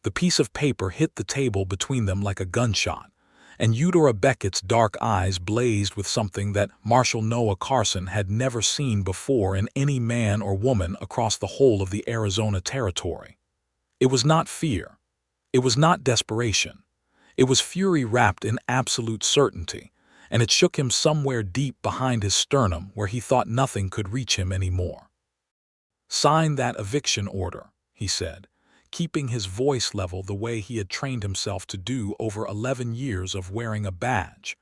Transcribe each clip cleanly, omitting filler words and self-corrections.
The piece of paper hit the table between them like a gunshot, and Eudora Beckett's dark eyes blazed with something that Marshal Noah Carson had never seen before in any man or woman across the whole of the Arizona territory. It was not fear. It was not desperation. It was fury wrapped in absolute certainty, and it shook him somewhere deep behind his sternum where he thought nothing could reach him anymore. "Sign that eviction order," he said, keeping his voice level the way he had trained himself to do over 11 years of wearing a badge,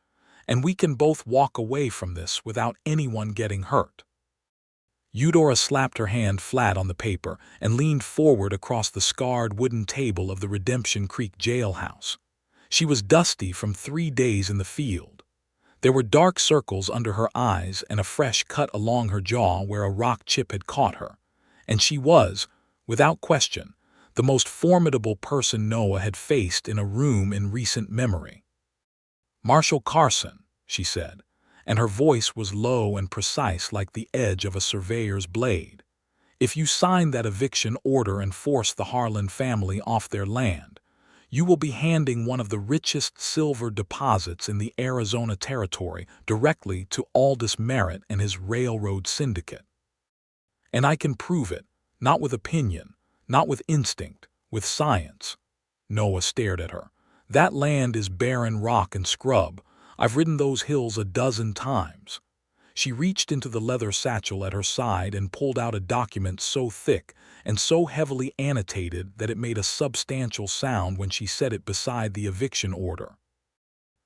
"and we can both walk away from this without anyone getting hurt." Eudora slapped her hand flat on the paper and leaned forward across the scarred wooden table of the Redemption Creek jailhouse. She was dusty from 3 days in the field. There were dark circles under her eyes and a fresh cut along her jaw where a rock chip had caught her, and she was, without question, the most formidable person Noah had faced in a room in recent memory. "Marshal Carson," she said, and her voice was low and precise like the edge of a surveyor's blade. "If you sign that eviction order and force the Harlan family off their land, you will be handing one of the richest silver deposits in the Arizona territory directly to Aldous Merritt and his railroad syndicate. And I can prove it, not with opinion, not with instinct, with science." Noah stared at her. "That land is barren rock and scrub. I've ridden those hills a dozen times." She reached into the leather satchel at her side and pulled out a document so thick and so heavily annotated that it made a substantial sound when she set it beside the eviction order.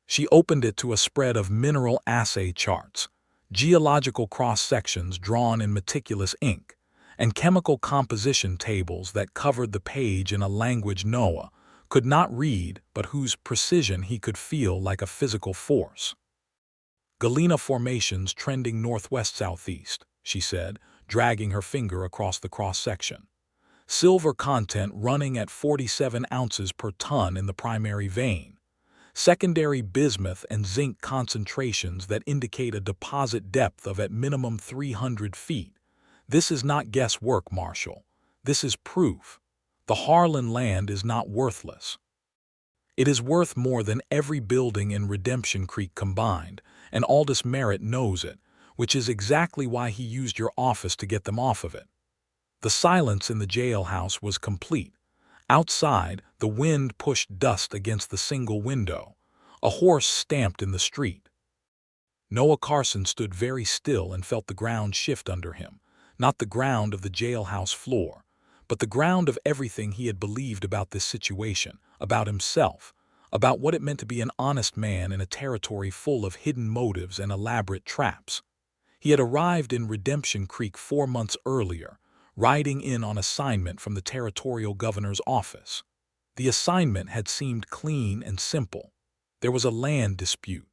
She opened it to a spread of mineral assay charts, geological cross-sections drawn in meticulous ink, and chemical composition tables that covered the page in a language Noah could not read but whose precision he could feel like a physical force. "Galena formations trending northwest-southeast," she said, dragging her finger across the cross-section. "Silver content running at 47 ounces per ton in the primary vein. Secondary bismuth and zinc concentrations that indicate a deposit depth of at minimum 300 feet. This is not guesswork, Marshal. This is proof. The Harlan land is not worthless. It is worth more than every building in Redemption Creek combined, and Aldous Merritt knows it, which is exactly why he used your office to get them off of it." The silence in the jailhouse was complete. Outside, the wind pushed dust against the single window. A horse stamped in the street. Noah Carson stood very still and felt the ground shift under him, not the ground of the jailhouse floor, but the ground of everything he had believed about this situation, about himself, about what it meant to be an honest man in a territory full of hidden motives and elaborate traps. He had arrived in Redemption Creek 4 months earlier, riding in on assignment from the territorial governor's office. The assignment had seemed clean and simple. There was a land dispute.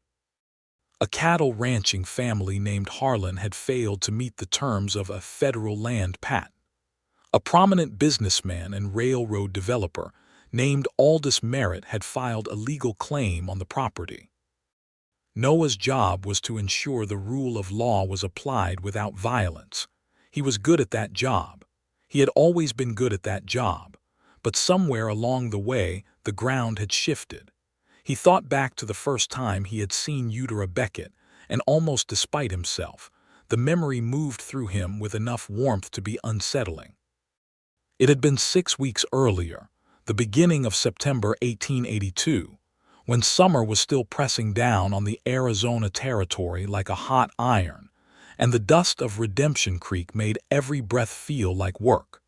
A cattle ranching family named Harlan had failed to meet the terms of a federal land patent. A prominent businessman and railroad developer named Aldous Merritt had filed a legal claim on the property. Noah's job was to ensure the rule of law was applied without violence. He was good at that job. He had always been good at that job. But somewhere along the way, the ground had shifted. He thought back to the first time he had seen Eudora Beckett, and almost despite himself, the memory moved through him with enough warmth to be unsettling. It had been 6 weeks earlier, the beginning of September 1882, when summer was still pressing down on the Arizona territory like a hot iron, and the dust of Redemption Creek made every breath feel like work.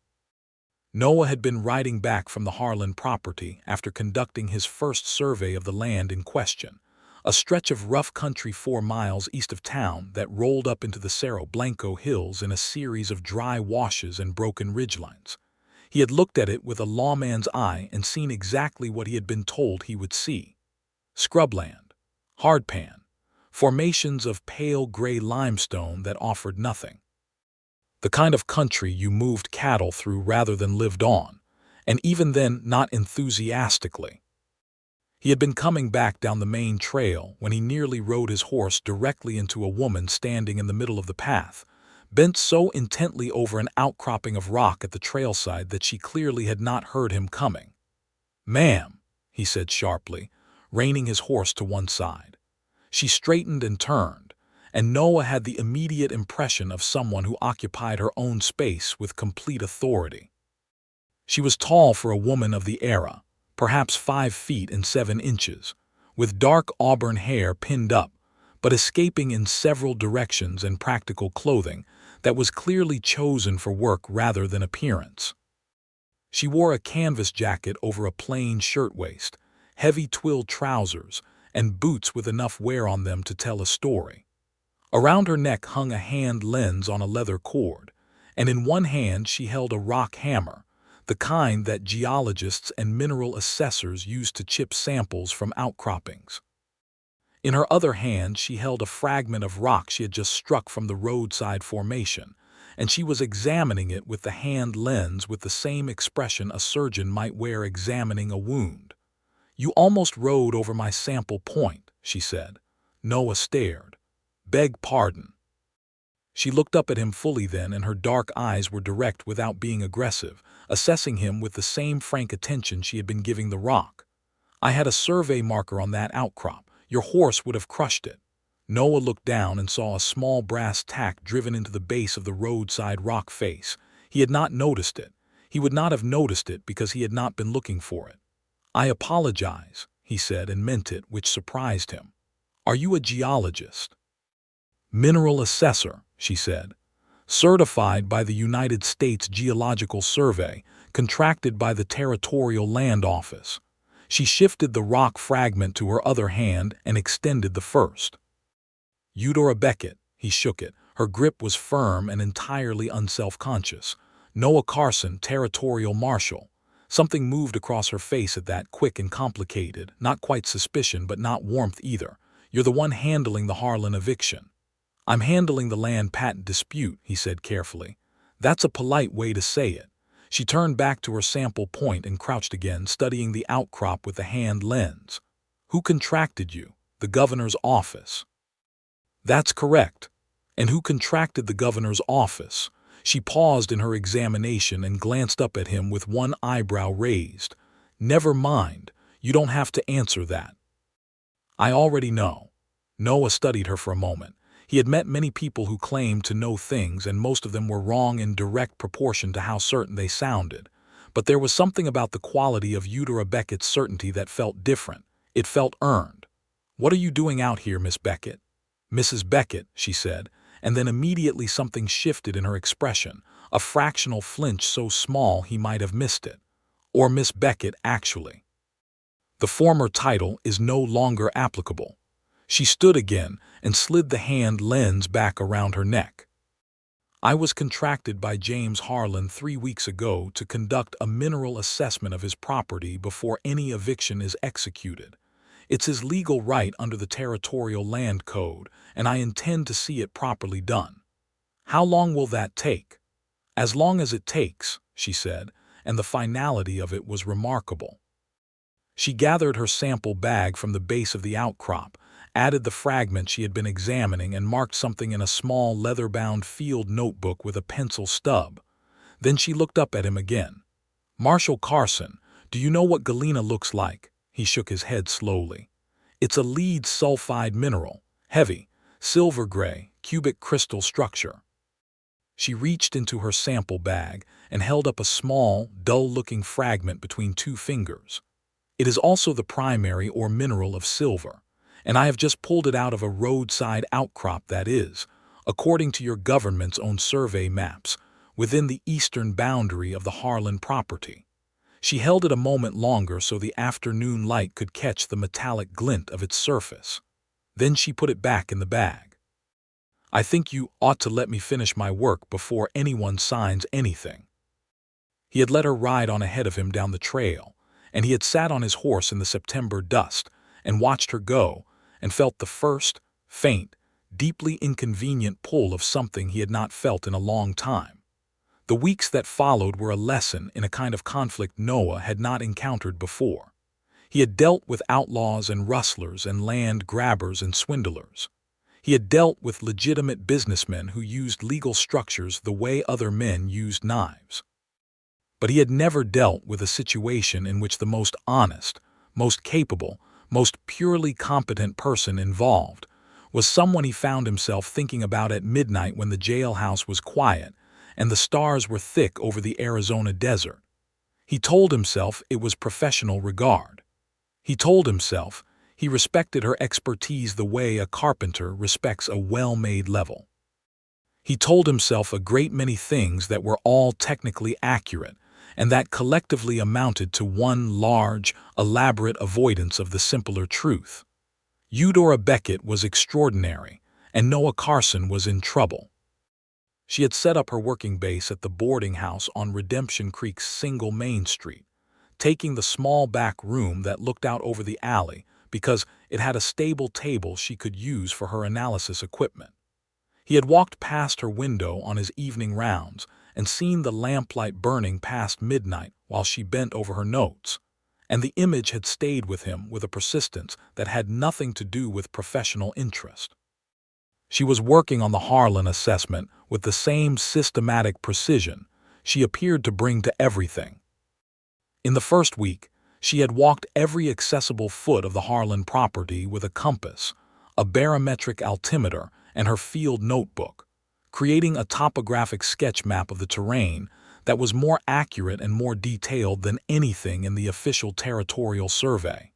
Noah had been riding back from the Harlan property after conducting his first survey of the land in question, a stretch of rough country 4 miles east of town that rolled up into the Cerro Blanco hills in a series of dry washes and broken ridgelines. He had looked at it with a lawman's eye and seen exactly what he had been told he would see. Scrubland, hardpan, formations of pale gray limestone that offered nothing. The kind of country you moved cattle through rather than lived on, and even then not enthusiastically. He had been coming back down the main trail when he nearly rode his horse directly into a woman standing in the middle of the path, bent so intently over an outcropping of rock at the trailside that she clearly had not heard him coming. "Ma'am," he said sharply, reining his horse to one side. She straightened and turned, and Noah had the immediate impression of someone who occupied her own space with complete authority. She was tall for a woman of the era, perhaps 5 feet and 7 inches, with dark auburn hair pinned up, but escaping in several directions, and practical clothing that was clearly chosen for work rather than appearance. She wore a canvas jacket over a plain shirtwaist, heavy twill trousers, and boots with enough wear on them to tell a story. Around her neck hung a hand lens on a leather cord, and in one hand she held a rock hammer, the kind that geologists and mineral assessors use to chip samples from outcroppings. In her other hand she held a fragment of rock she had just struck from the roadside formation, and she was examining it with the hand lens with the same expression a surgeon might wear examining a wound. "You almost rode over my sample point," she said. Noah stared. "Beg pardon." She looked up at him fully then, and her dark eyes were direct without being aggressive, assessing him with the same frank attention she had been giving the rock. "I had a survey marker on that outcrop. Your horse would have crushed it." Noah looked down and saw a small brass tack driven into the base of the roadside rock face. He had not noticed it. He would not have noticed it because he had not been looking for it. "I apologize," he said, and meant it, which surprised him. "Are you a geologist?" "Mineral assessor," she said. "Certified by the United States Geological Survey, contracted by the Territorial Land Office." She shifted the rock fragment to her other hand and extended the first. "Eudora Beckett." He shook it. Her grip was firm and entirely unself-conscious. "Noah Carson, Territorial Marshal." Something moved across her face at that, quick and complicated, not quite suspicion but not warmth either. "You're the one handling the Harlan eviction." "I'm handling the land patent dispute," he said carefully. "That's a polite way to say it." She turned back to her sample point and crouched again, studying the outcrop with the hand lens. "Who contracted you?" "The governor's office." "That's correct." "And who contracted the governor's office?" She paused in her examination and glanced up at him with one eyebrow raised. "Never mind. You don't have to answer that." "I already know." Noah studied her for a moment. He had met many people who claimed to know things, and most of them were wrong in direct proportion to how certain they sounded. But there was something about the quality of Eudora Beckett's certainty that felt different. It felt earned. "What are you doing out here, Miss Beckett?" "Mrs. Beckett," she said, and then immediately something shifted in her expression, a fractional flinch so small he might have missed it. "Or Miss Beckett, actually. The former title is no longer applicable." She stood again and slid the hand lens back around her neck. "I was contracted by James Harlan 3 weeks ago to conduct a mineral assessment of his property before any eviction is executed. It's his legal right under the Territorial Land Code, and I intend to see it properly done." "How long will that take?" "As long as it takes," she said, and the finality of it was remarkable. She gathered her sample bag from the base of the outcrop, added the fragment she had been examining, and marked something in a small leather-bound field notebook with a pencil stub. Then she looked up at him again. "Marshal Carson, do you know what galena looks like?" He shook his head slowly. "It's a lead sulfide mineral, heavy, silver-gray, cubic crystal structure." She reached into her sample bag and held up a small, dull-looking fragment between 2 fingers. "It is also the primary or mineral of silver, and I have just pulled it out of a roadside outcrop that is, according to your government's own survey maps, within the eastern boundary of the Harlan property." She held it a moment longer so the afternoon light could catch the metallic glint of its surface. Then she put it back in the bag. "I think you ought to let me finish my work before anyone signs anything." He had let her ride on ahead of him down the trail, and he had sat on his horse in the September dust and watched her go, and felt the first, faint, deeply inconvenient pull of something he had not felt in a long time. The weeks that followed were a lesson in a kind of conflict Noah had not encountered before. He had dealt with outlaws and rustlers and land grabbers and swindlers. He had dealt with legitimate businessmen who used legal structures the way other men used knives. But he had never dealt with a situation in which the most honest, most capable, most purely competent person involved was someone he found himself thinking about at midnight when the jailhouse was quiet and the stars were thick over the Arizona desert. He told himself it was professional regard. He told himself he respected her expertise the way a carpenter respects a well-made level. He told himself a great many things that were all technically accurate and that collectively amounted to one large, elaborate avoidance of the simpler truth. Eudora Beckett was extraordinary, and Noah Carson was in trouble. She had set up her working base at the boarding house on Redemption Creek's single Main Street, taking the small back room that looked out over the alley because it had a stable table she could use for her analysis equipment. He had walked past her window on his evening rounds and seen the lamplight burning past midnight while she bent over her notes, and the image had stayed with him with a persistence that had nothing to do with professional interest. She was working on the Harlan assessment with the same systematic precision she appeared to bring to everything. In the first week, she had walked every accessible foot of the Harlan property with a compass, a barometric altimeter, and her field notebook, creating a topographic sketch map of the terrain that was more accurate and more detailed than anything in the official territorial survey.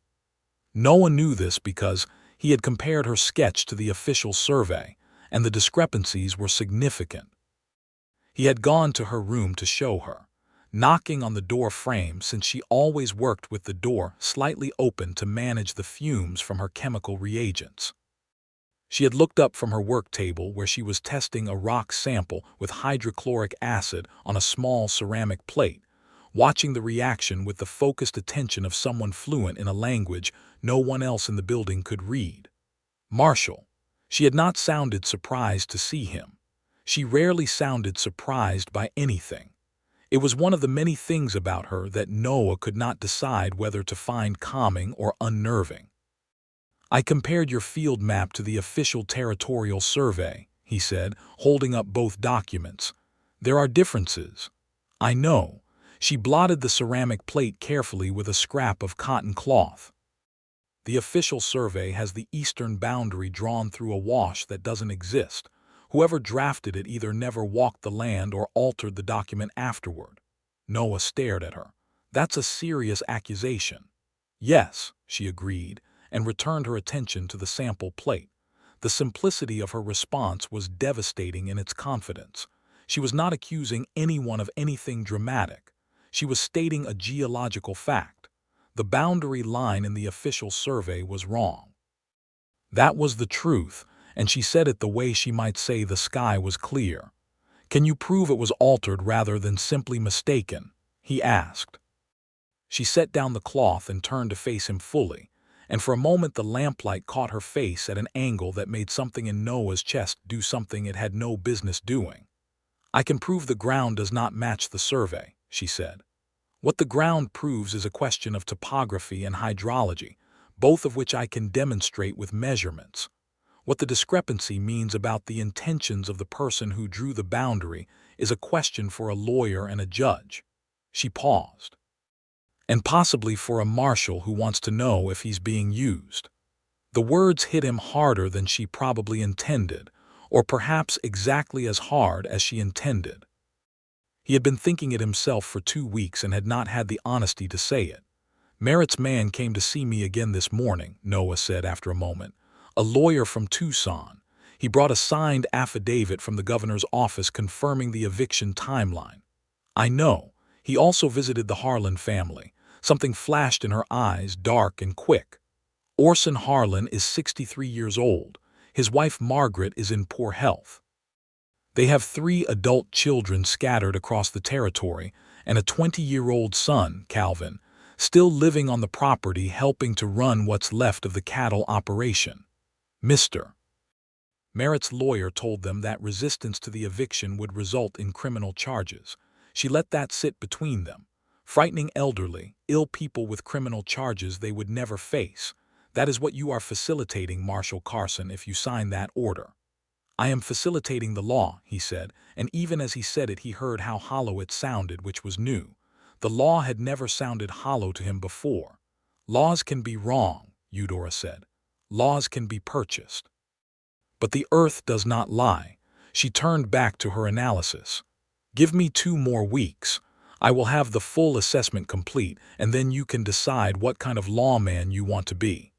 Noah knew this because he had compared her sketch to the official survey, and the discrepancies were significant. He had gone to her room to show her, knocking on the door frame since she always worked with the door slightly open to manage the fumes from her chemical reagents. She had looked up from her work table where she was testing a rock sample with hydrochloric acid on a small ceramic plate, watching the reaction with the focused attention of someone fluent in a language no one else in the building could read. Marshal. She had not sounded surprised to see him. She rarely sounded surprised by anything. It was one of the many things about her that Noah could not decide whether to find calming or unnerving. I compared your field map to the official territorial survey, he said, holding up both documents. There are differences. I know. She blotted the ceramic plate carefully with a scrap of cotton cloth. The official survey has the eastern boundary drawn through a wash that doesn't exist. Whoever drafted it either never walked the land or altered the document afterward. Noah stared at her. That's a serious accusation. Yes, she agreed, and returned her attention to the sample plate. The simplicity of her response was devastating in its confidence. She was not accusing anyone of anything dramatic. She was stating a geological fact. The boundary line in the official survey was wrong. That was the truth, and she said it the way she might say the sky was clear. Can you prove it was altered rather than simply mistaken? He asked. She set down the cloth and turned to face him fully, and for a moment the lamplight caught her face at an angle that made something in Noah's chest do something it had no business doing. I can prove the ground does not match the survey, she said. What the ground proves is a question of topography and hydrology, both of which I can demonstrate with measurements. What the discrepancy means about the intentions of the person who drew the boundary is a question for a lawyer and a judge. She paused. And possibly for a marshal who wants to know if he's being used. The words hit him harder than she probably intended, or perhaps exactly as hard as she intended. He had been thinking it himself for 2 weeks and had not had the honesty to say it. Merritt's man came to see me again this morning, Noah said after a moment. A lawyer from Tucson. He brought a signed affidavit from the governor's office confirming the eviction timeline. I know. He also visited the Harlan family. Something flashed in her eyes, dark and quick. Orson Harlan is 63 years old. His wife Margaret is in poor health. They have 3 adult children scattered across the territory and a 20-year-old son, Calvin, still living on the property helping to run what's left of the cattle operation. Mr. Merritt's lawyer told them that resistance to the eviction would result in criminal charges. She let that sit between them. Frightening elderly, ill people with criminal charges they would never face. That is what you are facilitating, Marshal Carson, if you sign that order. I am facilitating the law, he said, and even as he said it he heard how hollow it sounded, which was new. The law had never sounded hollow to him before. Laws can be wrong, Eudora said. Laws can be purchased. But the earth does not lie. She turned back to her analysis. Give me 2 more weeks. I will have the full assessment complete, and then you can decide what kind of lawman you want to be.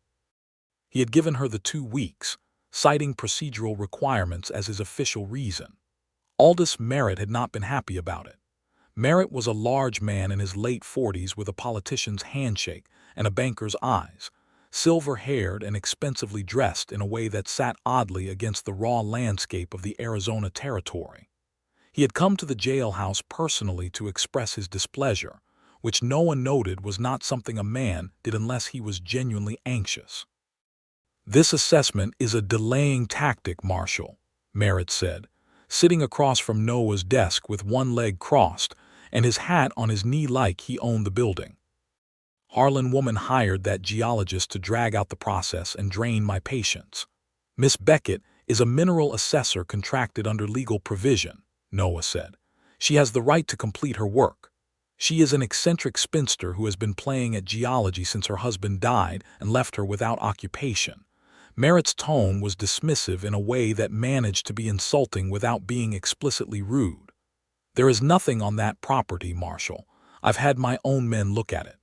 He had given her the 2 weeks, citing procedural requirements as his official reason. Aldous Merritt had not been happy about it. Merritt was a large man in his late 40s with a politician's handshake and a banker's eyes, silver-haired and expensively dressed in a way that sat oddly against the raw landscape of the Arizona Territory. He had come to the jailhouse personally to express his displeasure, which no one noted was not something a man did unless he was genuinely anxious. "This assessment is a delaying tactic, Marshal," Merritt said, sitting across from Noah's desk with one leg crossed and his hat on his knee like he owned the building. "Harlan woman hired that geologist to drag out the process and drain my patience. Miss Beckett is a mineral assessor contracted under legal provision," Noah said. "She has the right to complete her work. She is an eccentric spinster who has been playing at geology since her husband died and left her without occupation." Merritt's tone was dismissive in a way that managed to be insulting without being explicitly rude. "There is nothing on that property, Marshal. I've had my own men look at it."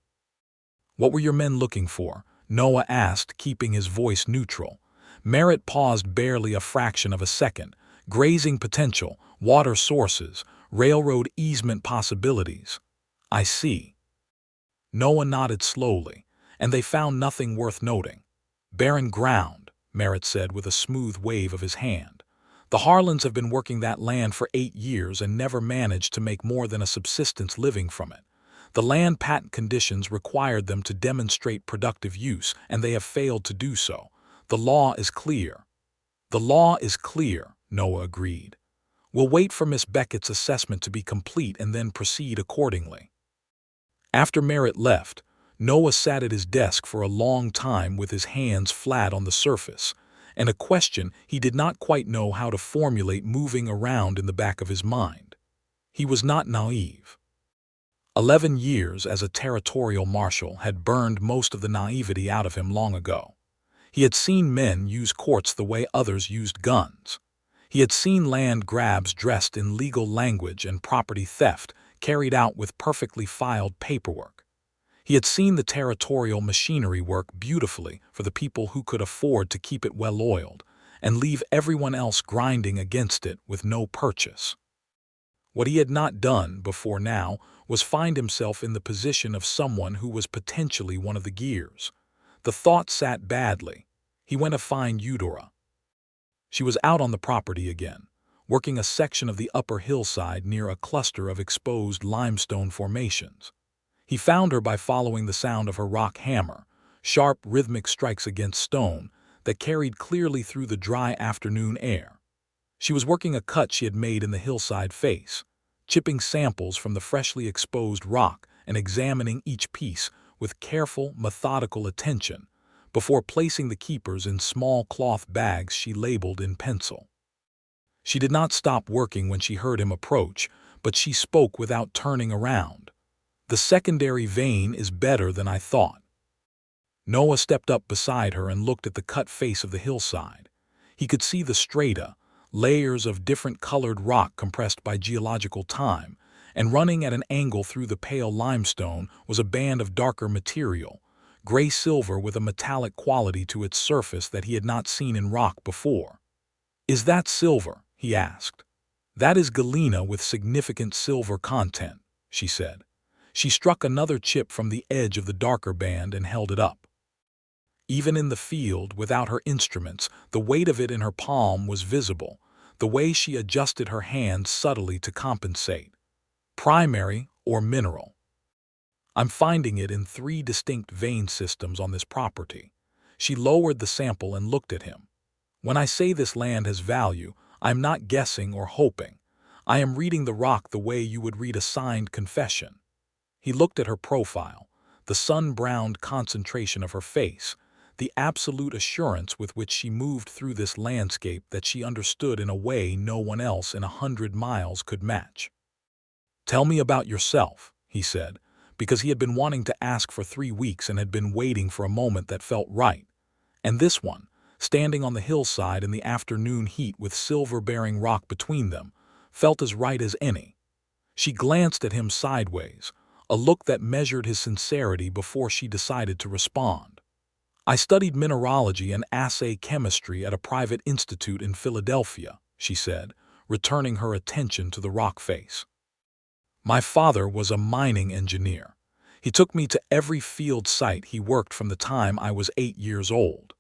"What were your men looking for?" Noah asked, keeping his voice neutral. Merritt paused barely a fraction of a second. "Grazing potential, water sources, railroad easement possibilities." "I see." Noah nodded slowly, "and they found nothing worth noting." "Barren ground," Merritt said with a smooth wave of his hand. "The Harlans have been working that land for 8 years and never managed to make more than a subsistence living from it. The land patent conditions required them to demonstrate productive use, and they have failed to do so. The law is clear." "The law is clear," Noah agreed. "We'll wait for Miss Beckett's assessment to be complete and then proceed accordingly." After Merritt left, Noah sat at his desk for a long time with his hands flat on the surface, and a question he did not quite know how to formulate moving around in the back of his mind. He was not naive. 11 years as a territorial marshal had burned most of the naivety out of him long ago. He had seen men use courts the way others used guns. He had seen land grabs dressed in legal language and property theft carried out with perfectly filed paperwork. He had seen the territorial machinery work beautifully for the people who could afford to keep it well-oiled and leave everyone else grinding against it with no purchase. What he had not done before now was find himself in the position of someone who was potentially one of the gears. The thought sat badly. He went to find Eudora. She was out on the property again, working a section of the upper hillside near a cluster of exposed limestone formations. He found her by following the sound of her rock hammer, sharp rhythmic strikes against stone that carried clearly through the dry afternoon air. She was working a cut she had made in the hillside face, chipping samples from the freshly exposed rock and examining each piece with careful, methodical attention before placing the keepers in small cloth bags she labeled in pencil. She did not stop working when she heard him approach, but she spoke without turning around. "The secondary vein is better than I thought." Noah stepped up beside her and looked at the cut face of the hillside. He could see the strata, layers of different colored rock compressed by geological time, and running at an angle through the pale limestone was a band of darker material, gray-silver with a metallic quality to its surface that he had not seen in rock before. "Is that silver?" he asked. "That is galena with significant silver content," she said. She struck another chip from the edge of the darker band and held it up. Even in the field, without her instruments, the weight of it in her palm was visible, the way she adjusted her hand subtly to compensate. "Primary or mineral? I'm finding it in 3 distinct vein systems on this property." She lowered the sample and looked at him. "When I say this land has value, I am not guessing or hoping. I am reading the rock the way you would read a signed confession." He looked at her profile, the sun-browned concentration of her face, the absolute assurance with which she moved through this landscape that she understood in a way no one else in 100 miles could match. "Tell me about yourself," he said, because he had been wanting to ask for 3 weeks and had been waiting for a moment that felt right. And this one, standing on the hillside in the afternoon heat with silver-bearing rock between them, felt as right as any. She glanced at him sideways, a look that measured his sincerity before she decided to respond. "I studied mineralogy and assay chemistry at a private institute in Philadelphia," she said, returning her attention to the rock face. "My father was a mining engineer. He took me to every field site he worked from the time I was 8 years old.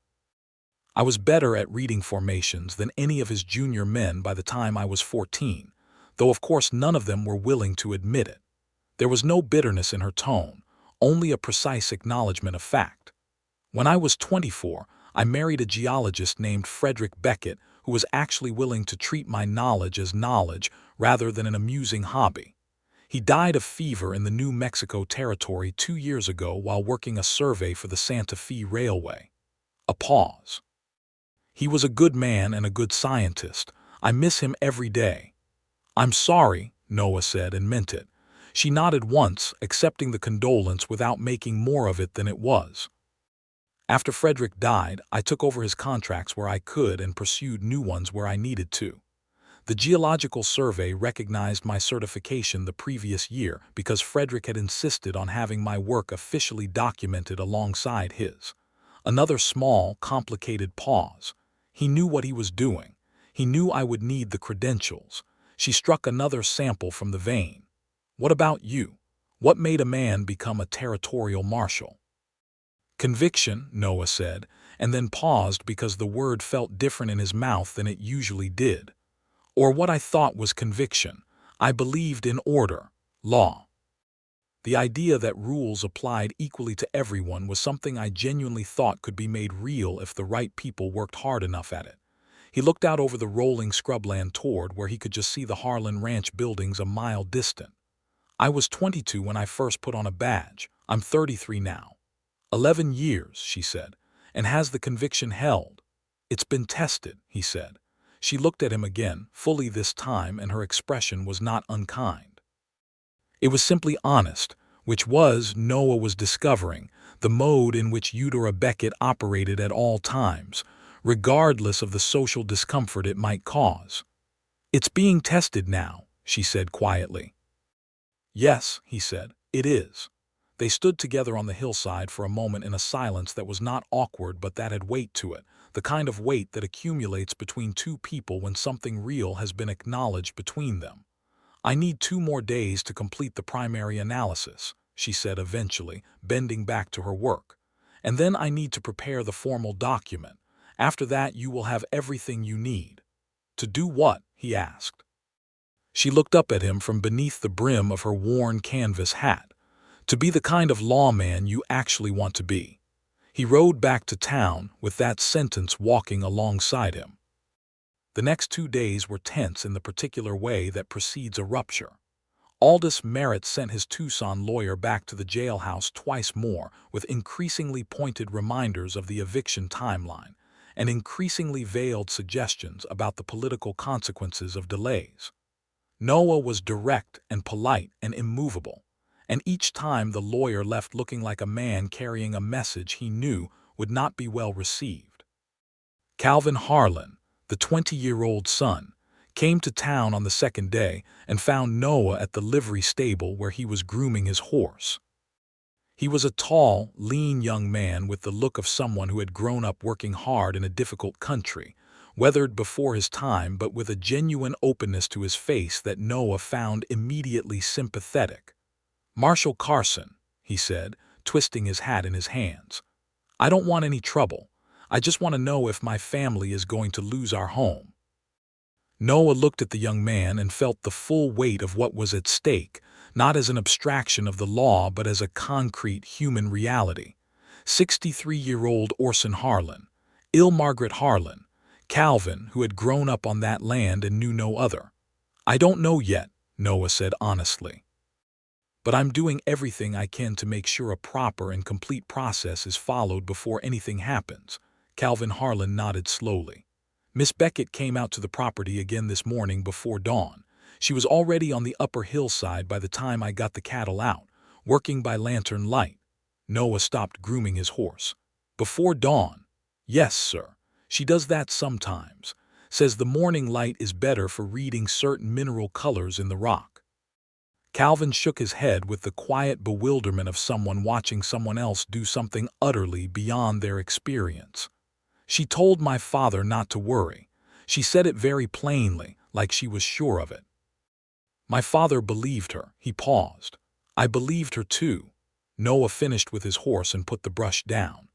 I was better at reading formations than any of his junior men by the time I was 14, though of course none of them were willing to admit it." There was no bitterness in her tone, only a precise acknowledgement of fact. "When I was 24, I married a geologist named Frederick Beckett who was actually willing to treat my knowledge as knowledge rather than an amusing hobby. He died of fever in the New Mexico territory 2 years ago while working a survey for the Santa Fe Railway." A pause. "He was a good man and a good scientist. I miss him every day." "I'm sorry," Noah said, and meant it. She nodded once, accepting the condolence without making more of it than it was. "After Frederick died, I took over his contracts where I could and pursued new ones where I needed to. The Geological Survey recognized my certification the previous year because Frederick had insisted on having my work officially documented alongside his." Another small, complicated pause. He knew what he was doing. He knew I would need the credentials. She struck another sample from the vein. "What about you? What made a man become a territorial marshal?" "Conviction," Noah said, and then paused because the word felt different in his mouth than it usually did. "Or what I thought was conviction. I believed in order, law. The idea that rules applied equally to everyone was something I genuinely thought could be made real if the right people worked hard enough at it." He looked out over the rolling scrubland toward where he could just see the Harlan Ranch buildings a mile distant. "I was 22 when I first put on a badge. I'm 33 now." 11 years, she said. "And has the conviction held?" "It's been tested," he said. She looked at him again, fully this time, and her expression was not unkind. It was simply honest, which was, Noah was discovering, the mode in which Eudora Beckett operated at all times, regardless of the social discomfort it might cause. "It's being tested now," she said quietly. "Yes," he said, "it is." They stood together on the hillside for a moment in a silence that was not awkward but that had weight to it, the kind of weight that accumulates between two people when something real has been acknowledged between them. "I need 2 more days to complete the primary analysis," she said eventually, bending back to her work. "And then I need to prepare the formal document. After that you will have everything you need." "To do what?" he asked. She looked up at him from beneath the brim of her worn canvas hat. "To be the kind of lawman you actually want to be." He rode back to town with that sentence walking alongside him. The next 2 days were tense in the particular way that precedes a rupture. Aldous Merritt sent his Tucson lawyer back to the jailhouse twice more with increasingly pointed reminders of the eviction timeline and increasingly veiled suggestions about the political consequences of delays. Noah was direct and polite and immovable, and each time the lawyer left looking like a man carrying a message he knew would not be well received. Calvin Harlan, the 20-year-old son, came to town on the second day and found Noah at the livery stable where he was grooming his horse. He was a tall, lean young man with the look of someone who had grown up working hard in a difficult country, weathered before his time but with a genuine openness to his face that Noah found immediately sympathetic. "Marshal Carson," he said, twisting his hat in his hands. "I don't want any trouble. I just want to know if my family is going to lose our home." Noah looked at the young man and felt the full weight of what was at stake, not as an abstraction of the law but as a concrete human reality. 63-year-old Orson Harlan, ill Margaret Harlan, Calvin, who had grown up on that land and knew no other. "I don't know yet," Noah said honestly. "But I'm doing everything I can to make sure a proper and complete process is followed before anything happens." Calvin Harlan nodded slowly. "Miss Beckett came out to the property again this morning before dawn. She was already on the upper hillside by the time I got the cattle out, Working by lantern light. Noah stopped grooming his horse. Before dawn. Yes, sir. She does that sometimes. Says the morning light is better for reading certain mineral colors in the rock. Calvin shook his head with the quiet bewilderment of someone watching someone else do something utterly beyond their experience. She told my father not to worry. She said it very plainly, like she was sure of it. My father believed her. He paused. I believed her too. Noah finished with his horse and put the brush down.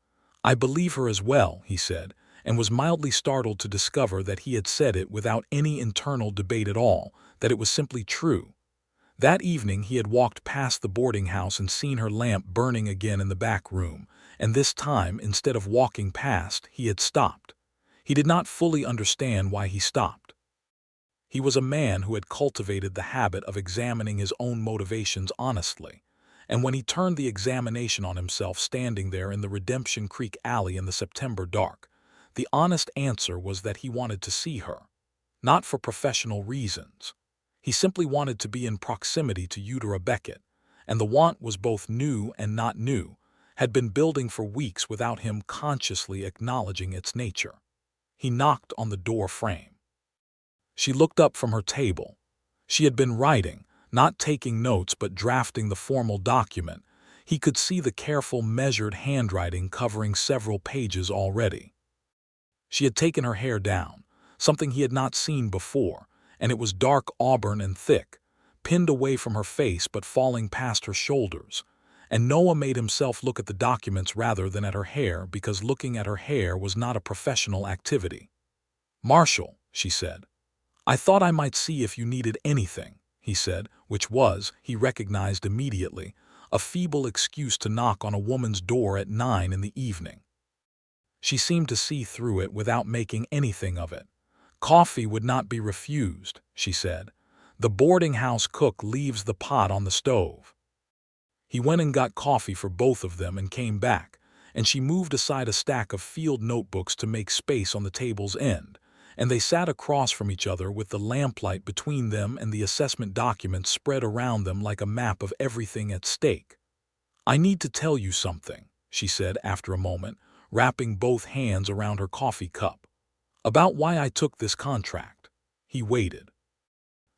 I believe her as well, he said, and was mildly startled to discover that he had said it without any internal debate at all, that it was simply true. That evening he had walked past the boarding house and seen her lamp burning again in the back room, and this time, instead of walking past, he had stopped. He did not fully understand why he stopped. He was a man who had cultivated the habit of examining his own motivations honestly, and when he turned the examination on himself standing there in the Redemption Creek alley in the September dark, the honest answer was that he wanted to see her. Not for professional reasons. He simply wanted to be in proximity to Eudora Beckett, and the want was both new and not new, had been building for weeks without him consciously acknowledging its nature. He knocked on the door frame. She looked up from her table. She had been writing, not taking notes but drafting the formal document. He could see the careful, measured handwriting covering several pages already. She had taken her hair down, something he had not seen before, and it was dark auburn and thick, pinned away from her face but falling past her shoulders. And Noah made himself look at the documents rather than at her hair because looking at her hair was not a professional activity. "Marshal," she said. "I thought I might see if you needed anything," he said, which was, he recognized immediately, a feeble excuse to knock on a woman's door at 9 in the evening. She seemed to see through it without making anything of it. "Coffee would not be refused," she said. "The boarding house cook leaves the pot on the stove." He went and got coffee for both of them and came back, and she moved aside a stack of field notebooks to make space on the table's end, and they sat across from each other with the lamplight between them and the assessment documents spread around them like a map of everything at stake. "I need to tell you something," she said after a moment, wrapping both hands around her coffee cup. "About why I took this contract." He waited.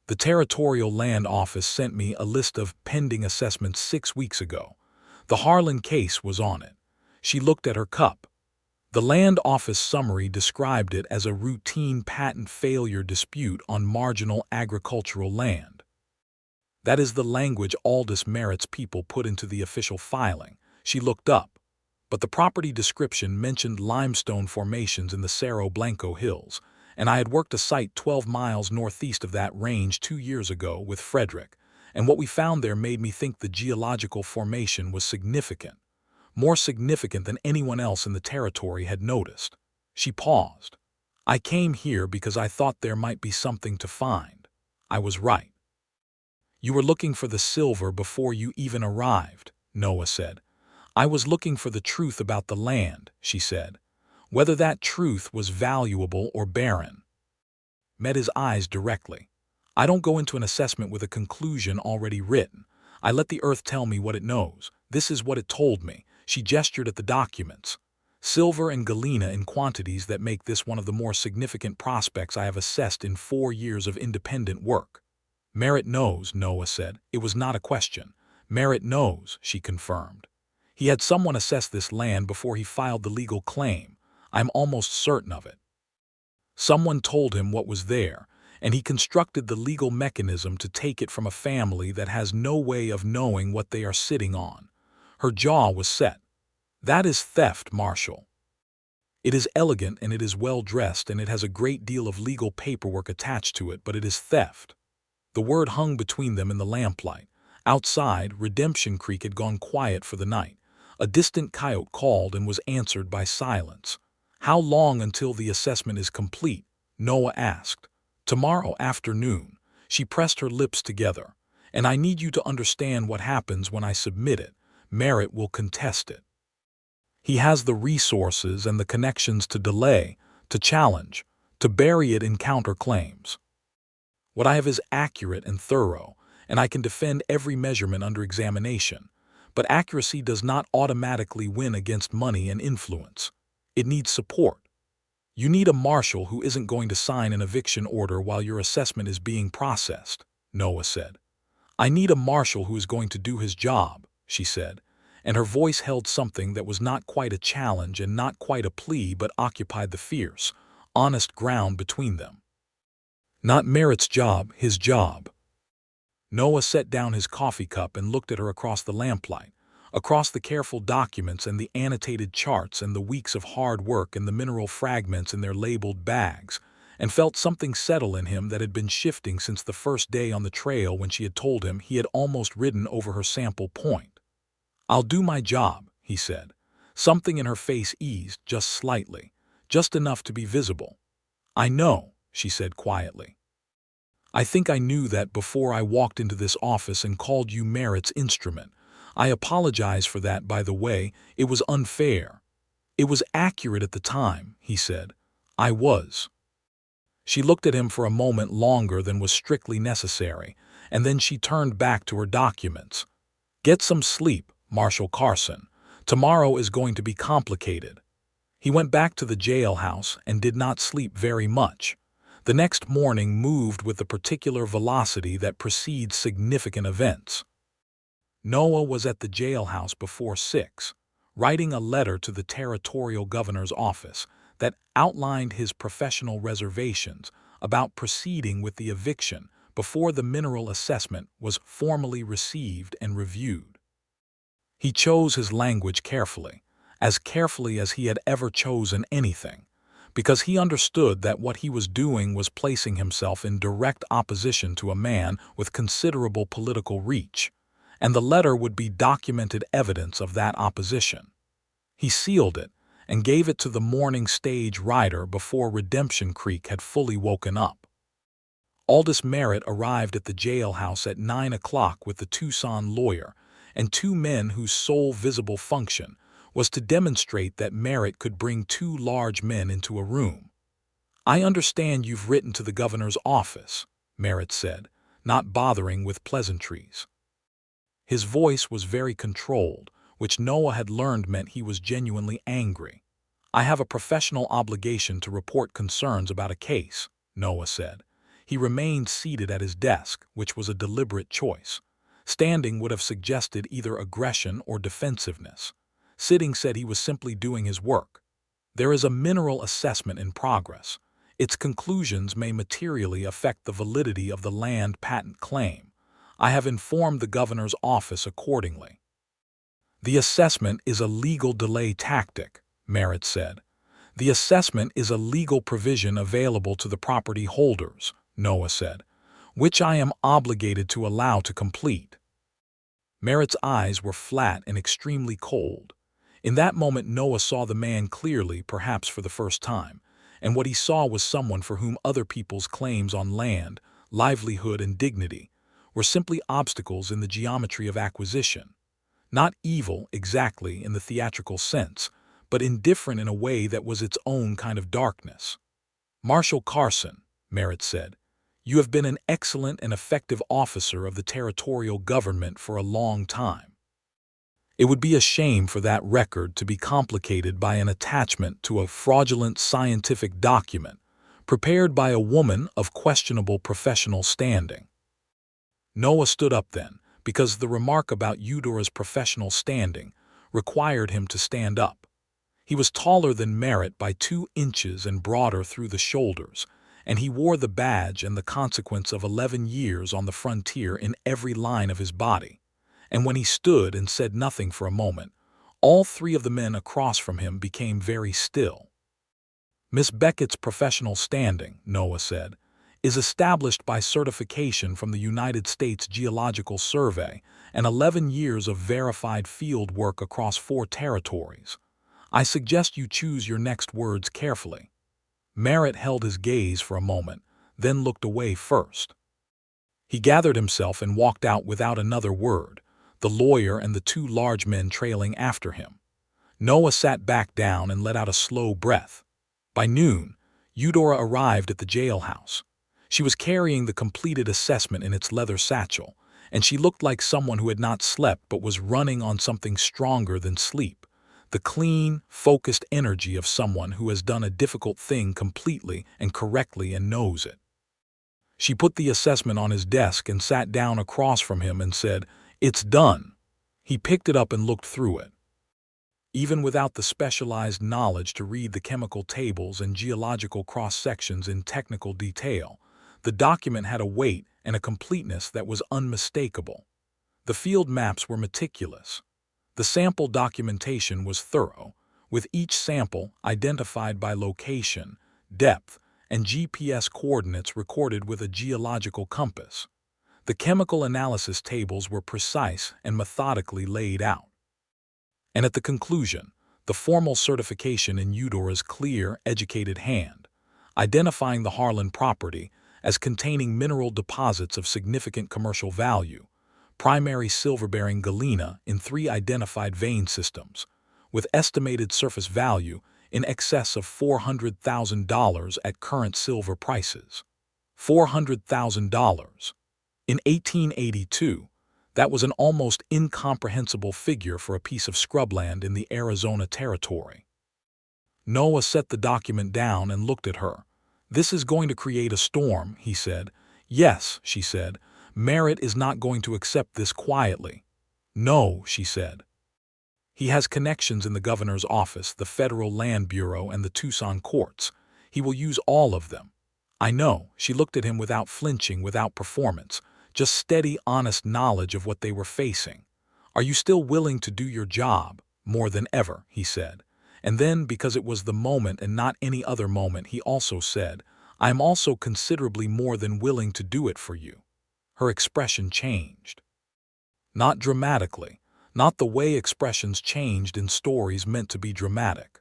"The Territorial Land Office sent me a list of pending assessments 6 weeks ago. The Harlan case was on it." She looked at her cup. The Land Office summary described it as a routine patent failure dispute on marginal agricultural land. That is the language Aldous Merritt's people put into the official filing. She looked up. But the property description mentioned limestone formations in the Cerro Blanco Hills, and I had worked a site 12 miles northeast of that range 2 years ago with Frederick, and what we found there made me think the geological formation was significant. More significant than anyone else in the territory had noticed. She paused. "I came here because I thought there might be something to find. I was right." "You were looking for the silver before you even arrived," Noah said. "I was looking for the truth about the land," she said. "Whether that truth was valuable or barren." Met his eyes directly. "I don't go into an assessment with a conclusion already written. I let the earth tell me what it knows. This is what it told me." She gestured at the documents. "Silver and galena in quantities that make this one of the more significant prospects I have assessed in 4 years of independent work." "Merritt knows," Noah said. It was not a question. "Merritt knows," she confirmed. "He had someone assess this land before he filed the legal claim. I'm almost certain of it. Someone told him what was there, and he constructed the legal mechanism to take it from a family that has no way of knowing what they are sitting on." Her jaw was set. "That is theft, Marshal. It is elegant and it is well dressed and it has a great deal of legal paperwork attached to it, but it is theft." The word hung between them in the lamplight. Outside, Redemption Creek had gone quiet for the night. A distant coyote called and was answered by silence. "How long until the assessment is complete?" Noah asked. "Tomorrow afternoon." She pressed her lips together. "And I need you to understand what happens when I submit it. Merritt will contest it. He has the resources and the connections to delay, to challenge, to bury it in counterclaims. What I have is accurate and thorough, and I can defend every measurement under examination. But accuracy does not automatically win against money and influence. It needs support. You need a marshal who isn't going to sign an eviction order while your assessment is being processed, Noah said. I need a marshal who is going to do his job, she said, and her voice held something that was not quite a challenge and not quite a plea but occupied the fierce, honest ground between them. Not Merritt's job, his job. Noah set down his coffee cup and looked at her across the lamplight, across the careful documents and the annotated charts and the weeks of hard work and the mineral fragments in their labeled bags, and felt something settle in him that had been shifting since the first day on the trail when she had told him he had almost ridden over her sample point. I'll do my job, he said. Something in her face eased just slightly, just enough to be visible. I know, she said quietly. I think I knew that before I walked into this office and called you Merritt's instrument. I apologize for that, by the way. It was unfair. It was accurate at the time, he said. I was. She looked at him for a moment longer than was strictly necessary, and then she turned back to her documents. Get some sleep, Marshal Carson. Tomorrow is going to be complicated. He went back to the jailhouse and did not sleep very much. The next morning moved with the particular velocity that precedes significant events. Noah was at the jailhouse before 6, writing a letter to the territorial governor's office that outlined his professional reservations about proceeding with the eviction before the mineral assessment was formally received and reviewed. He chose his language carefully as he had ever chosen anything, because he understood that what he was doing was placing himself in direct opposition to a man with considerable political reach, and the letter would be documented evidence of that opposition. He sealed it and gave it to the morning stage rider before Redemption Creek had fully woken up. Aldous Merritt arrived at the jailhouse at 9 o'clock with the Tucson lawyer and 2 men whose sole visible function was to demonstrate that Merritt could bring 2 large men into a room. I understand you've written to the governor's office, Merritt said, not bothering with pleasantries. His voice was very controlled, which Noah had learned meant he was genuinely angry. I have a professional obligation to report concerns about a case, Noah said. He remained seated at his desk, which was a deliberate choice. Standing would have suggested either aggression or defensiveness. Sitting said he was simply doing his work. There is a mineral assessment in progress. Its conclusions may materially affect the validity of the land patent claim. I have informed the governor's office accordingly. The assessment is a legal delay tactic, Merritt said. The assessment is a legal provision available to the property holders, Noah said, which I am obligated to allow to complete. Merritt's eyes were flat and extremely cold. In that moment Noah saw the man clearly, perhaps for the first time, and what he saw was someone for whom other people's claims on land, livelihood, and dignity were simply obstacles in the geometry of acquisition. Not evil exactly in the theatrical sense, but indifferent in a way that was its own kind of darkness. Marshal Carson, Merritt said, you have been an excellent and effective officer of the territorial government for a long time. It would be a shame for that record to be complicated by an attachment to a fraudulent scientific document prepared by a woman of questionable professional standing. Noah stood up then, because the remark about Eudora's professional standing required him to stand up. He was taller than Merritt by 2 inches and broader through the shoulders, and he wore the badge and the consequence of 11 years on the frontier in every line of his body. And when he stood and said nothing for a moment, all 3 of the men across from him became very still. Miss Beckett's professional standing, Noah said, is established by certification from the United States Geological Survey and 11 years of verified field work across 4 territories. I suggest you choose your next words carefully. Merritt held his gaze for a moment, then looked away first. He gathered himself and walked out without another word, the lawyer and the 2 large men trailing after him. Noah sat back down and let out a slow breath. By noon, Eudora arrived at the jailhouse. She was carrying the completed assessment in its leather satchel, and she looked like someone who had not slept but was running on something stronger than sleep, the clean, focused energy of someone who has done a difficult thing completely and correctly and knows it. She put the assessment on his desk and sat down across from him and said, "It's done." He picked it up and looked through it. Even without the specialized knowledge to read the chemical tables and geological cross-sections in technical detail, the document had a weight and a completeness that was unmistakable. The field maps were meticulous. The sample documentation was thorough, with each sample identified by location, depth, and GPS coordinates recorded with a geological compass. The chemical analysis tables were precise and methodically laid out. And at the conclusion, the formal certification in Eudora's clear, educated hand, identifying the Harlan property as containing mineral deposits of significant commercial value, primary silver-bearing galena in 3 identified vein systems, with estimated surface value in excess of $400,000 at current silver prices. $400,000. In 1882, that was an almost incomprehensible figure for a piece of scrubland in the Arizona Territory. Noah set the document down and looked at her. "This is going to create a storm," he said. "Yes," she said. "Merritt is not going to accept this quietly." "No," she said. "He has connections in the governor's office, the Federal Land Bureau, and the Tucson courts. He will use all of them." "I know." She looked at him without flinching, without performance, just steady, honest knowledge of what they were facing. "Are you still willing to do your job?" "More than ever," he said. And then, because it was the moment and not any other moment, he also said, "I am also considerably more than willing to do it for you." Her expression changed. Not dramatically, not the way expressions changed in stories meant to be dramatic.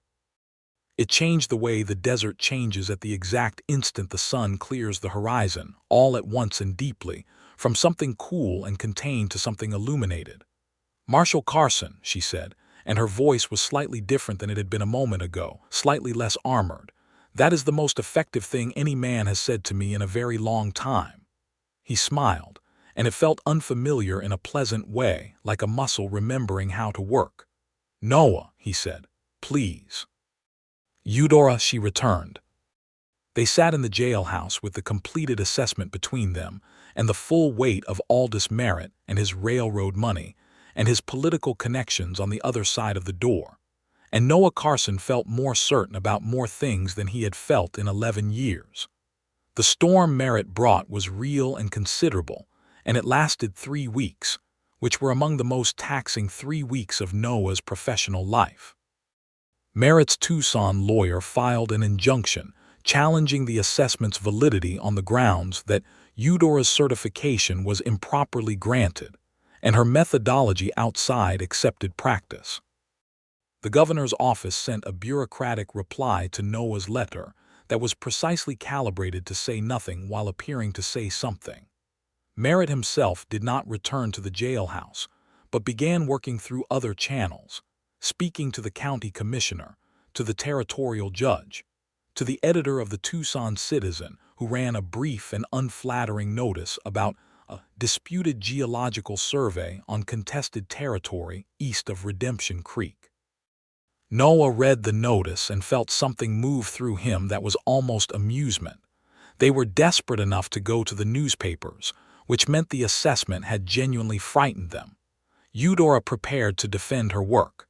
It changed the way the desert changes at the exact instant the sun clears the horizon, all at once and deeply, from something cool and contained to something illuminated. "Marshal Carson," she said, and her voice was slightly different than it had been a moment ago, slightly less armored. "That is the most effective thing any man has said to me in a very long time." He smiled, and it felt unfamiliar in a pleasant way, like a muscle remembering how to work. "Noah," he said, "please." "Eudora," she returned. They sat in the jailhouse with the completed assessment between them and the full weight of Aldous Merritt and his railroad money and his political connections on the other side of the door. And Noah Carson felt more certain about more things than he had felt in 11 years. The storm Merritt brought was real and considerable, and it lasted 3 weeks, which were among the most taxing 3 weeks of Noah's professional life. Merritt's Tucson lawyer filed an injunction challenging the assessment's validity on the grounds that Eudora's certification was improperly granted and her methodology outside accepted practice. The governor's office sent a bureaucratic reply to Noah's letter that was precisely calibrated to say nothing while appearing to say something. Merritt himself did not return to the jailhouse, but began working through other channels, speaking to the county commissioner, to the territorial judge, to the editor of the Tucson Citizen, who ran a brief and unflattering notice about a disputed geological survey on contested territory east of Redemption Creek. Noah read the notice and felt something move through him that was almost amusement. They were desperate enough to go to the newspapers, which meant the assessment had genuinely frightened them. Eudora prepared to defend her work.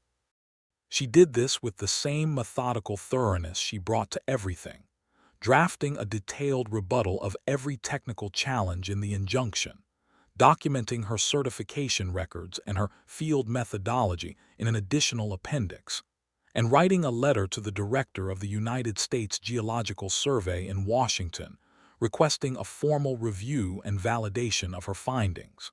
She did this with the same methodical thoroughness she brought to everything, drafting a detailed rebuttal of every technical challenge in the injunction, documenting her certification records and her field methodology in an additional appendix, and writing a letter to the director of the United States Geological Survey in Washington, requesting a formal review and validation of her findings.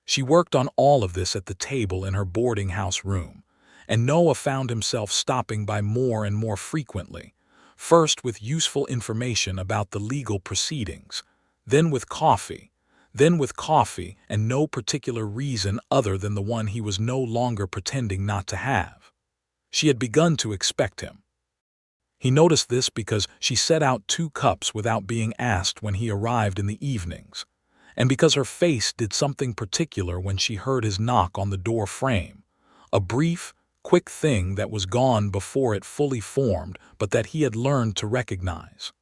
She worked on all of this at the table in her boarding house room, and Noah found himself stopping by more and more frequently, first with useful information about the legal proceedings, then with coffee, and no particular reason other than the one he was no longer pretending not to have. She had begun to expect him. He noticed this because she set out 2 cups without being asked when he arrived in the evenings, and because her face did something particular when she heard his knock on the door frame. A brief, quick thing that was gone before it fully formed, but that he had learned to recognize.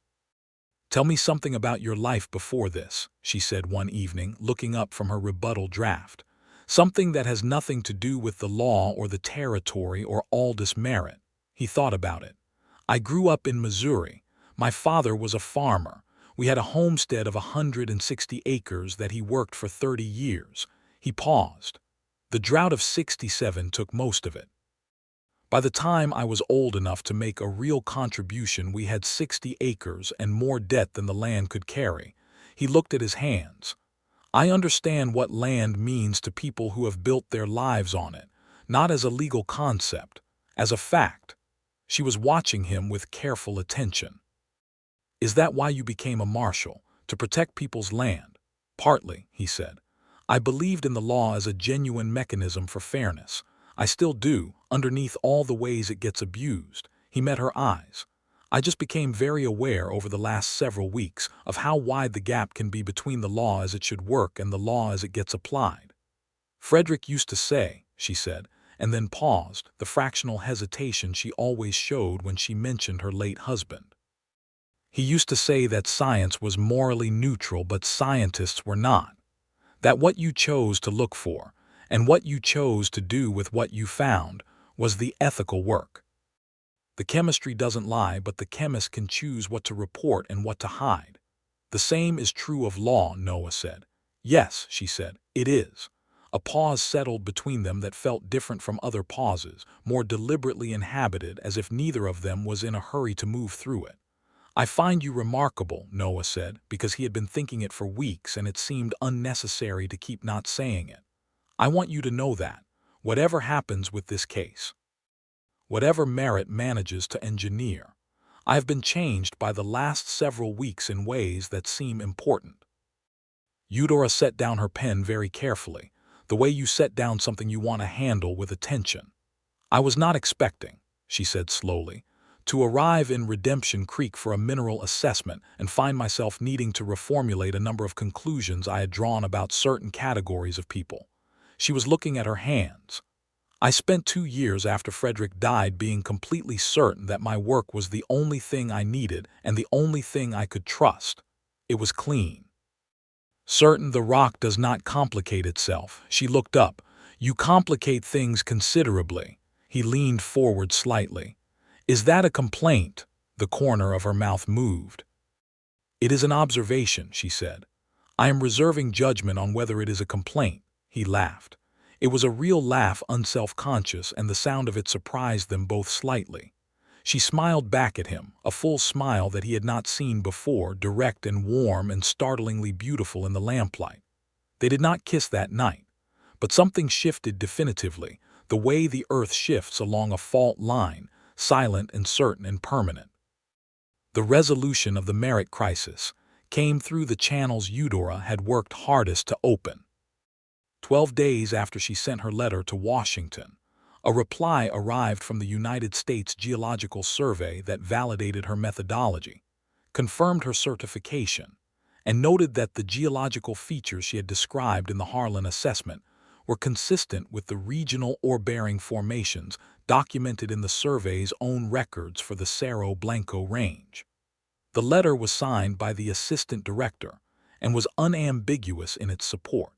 "Tell me something about your life before this," she said one evening, looking up from her rebuttal draft. "Something that has nothing to do with the law or the territory or Aldous Merritt." He thought about it. "I grew up in Missouri. My father was a farmer. We had a homestead of 160 acres that he worked for 30 years. He paused. The drought of '67 took most of it. By the time I was old enough to make a real contribution, we had 60 acres and more debt than the land could carry." He looked at his hands. "I understand what land means to people who have built their lives on it, not as a legal concept, as a fact." She was watching him with careful attention. "Is that why you became a marshal, to protect people's land?" "Partly," he said. "I believed in the law as a genuine mechanism for fairness. I still do, underneath all the ways it gets abused." He met her eyes. "I just became very aware over the last several weeks of how wide the gap can be between the law as it should work and the law as it gets applied. Frederick used to say," she said, and then paused, the fractional hesitation she always showed when she mentioned her late husband. "He used to say that science was morally neutral, but scientists were not. That what you chose to look for, and what you chose to do with what you found, was the ethical work. The chemistry doesn't lie, but the chemist can choose what to report and what to hide." "The same is true of law," Noah said. "Yes," she said, "it is." A pause settled between them that felt different from other pauses, more deliberately inhabited, as if neither of them was in a hurry to move through it. "I find you remarkable," Noah said, because he had been thinking it for weeks and it seemed unnecessary to keep not saying it. "I want you to know that, whatever happens with this case, whatever Merritt manages to engineer, I have been changed by the last several weeks in ways that seem important." Eudora set down her pen very carefully, the way you set down something you want to handle with attention. "I was not expecting," she said slowly, "to arrive in Redemption Creek for a mineral assessment and find myself needing to reformulate a number of conclusions I had drawn about certain categories of people." She was looking at her hands. "I spent 2 years after Frederick died being completely certain that my work was the only thing I needed and the only thing I could trust. It was clean. Certain the rock does not complicate itself." She looked up. "You complicate things considerably." He leaned forward slightly. "Is that a complaint?" The corner of her mouth moved. "It is an observation," she said. "I am reserving judgment on whether it is a complaint." He laughed. It was a real laugh, unself-conscious, and the sound of it surprised them both slightly. She smiled back at him, a full smile that he had not seen before, direct and warm and startlingly beautiful in the lamplight. They did not kiss that night, but something shifted definitively, the way the earth shifts along a fault line, silent and certain and permanent. The resolution of the Merritt crisis came through the channels Eudora had worked hardest to open. 12 days after she sent her letter to Washington, a reply arrived from the United States Geological Survey that validated her methodology, confirmed her certification, and noted that the geological features she had described in the Harlan assessment were consistent with the regional ore-bearing formations documented in the survey's own records for the Cerro Blanco Range. The letter was signed by the assistant director and was unambiguous in its support.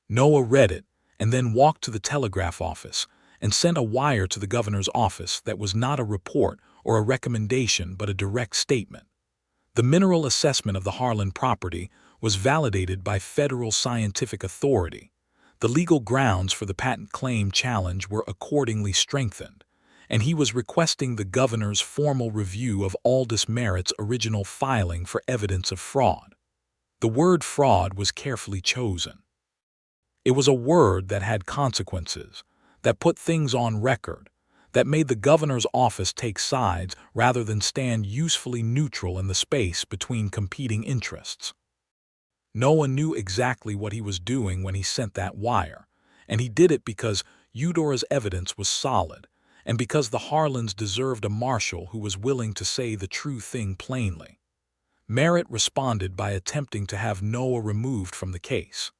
Noah read it and then walked to the telegraph office and sent a wire to the governor's office that was not a report or a recommendation but a direct statement. The mineral assessment of the Harlan property was validated by federal scientific authority. The legal grounds for the patent claim challenge were accordingly strengthened, and he was requesting the governor's formal review of Aldous Merritt's original filing for evidence of fraud. The word fraud was carefully chosen. It was a word that had consequences, that put things on record, that made the governor's office take sides rather than stand usefully neutral in the space between competing interests. Noah knew exactly what he was doing when he sent that wire, and he did it because Eudora's evidence was solid, and because the Harlans deserved a marshal who was willing to say the true thing plainly. Merritt responded by attempting to have Noah removed from the case.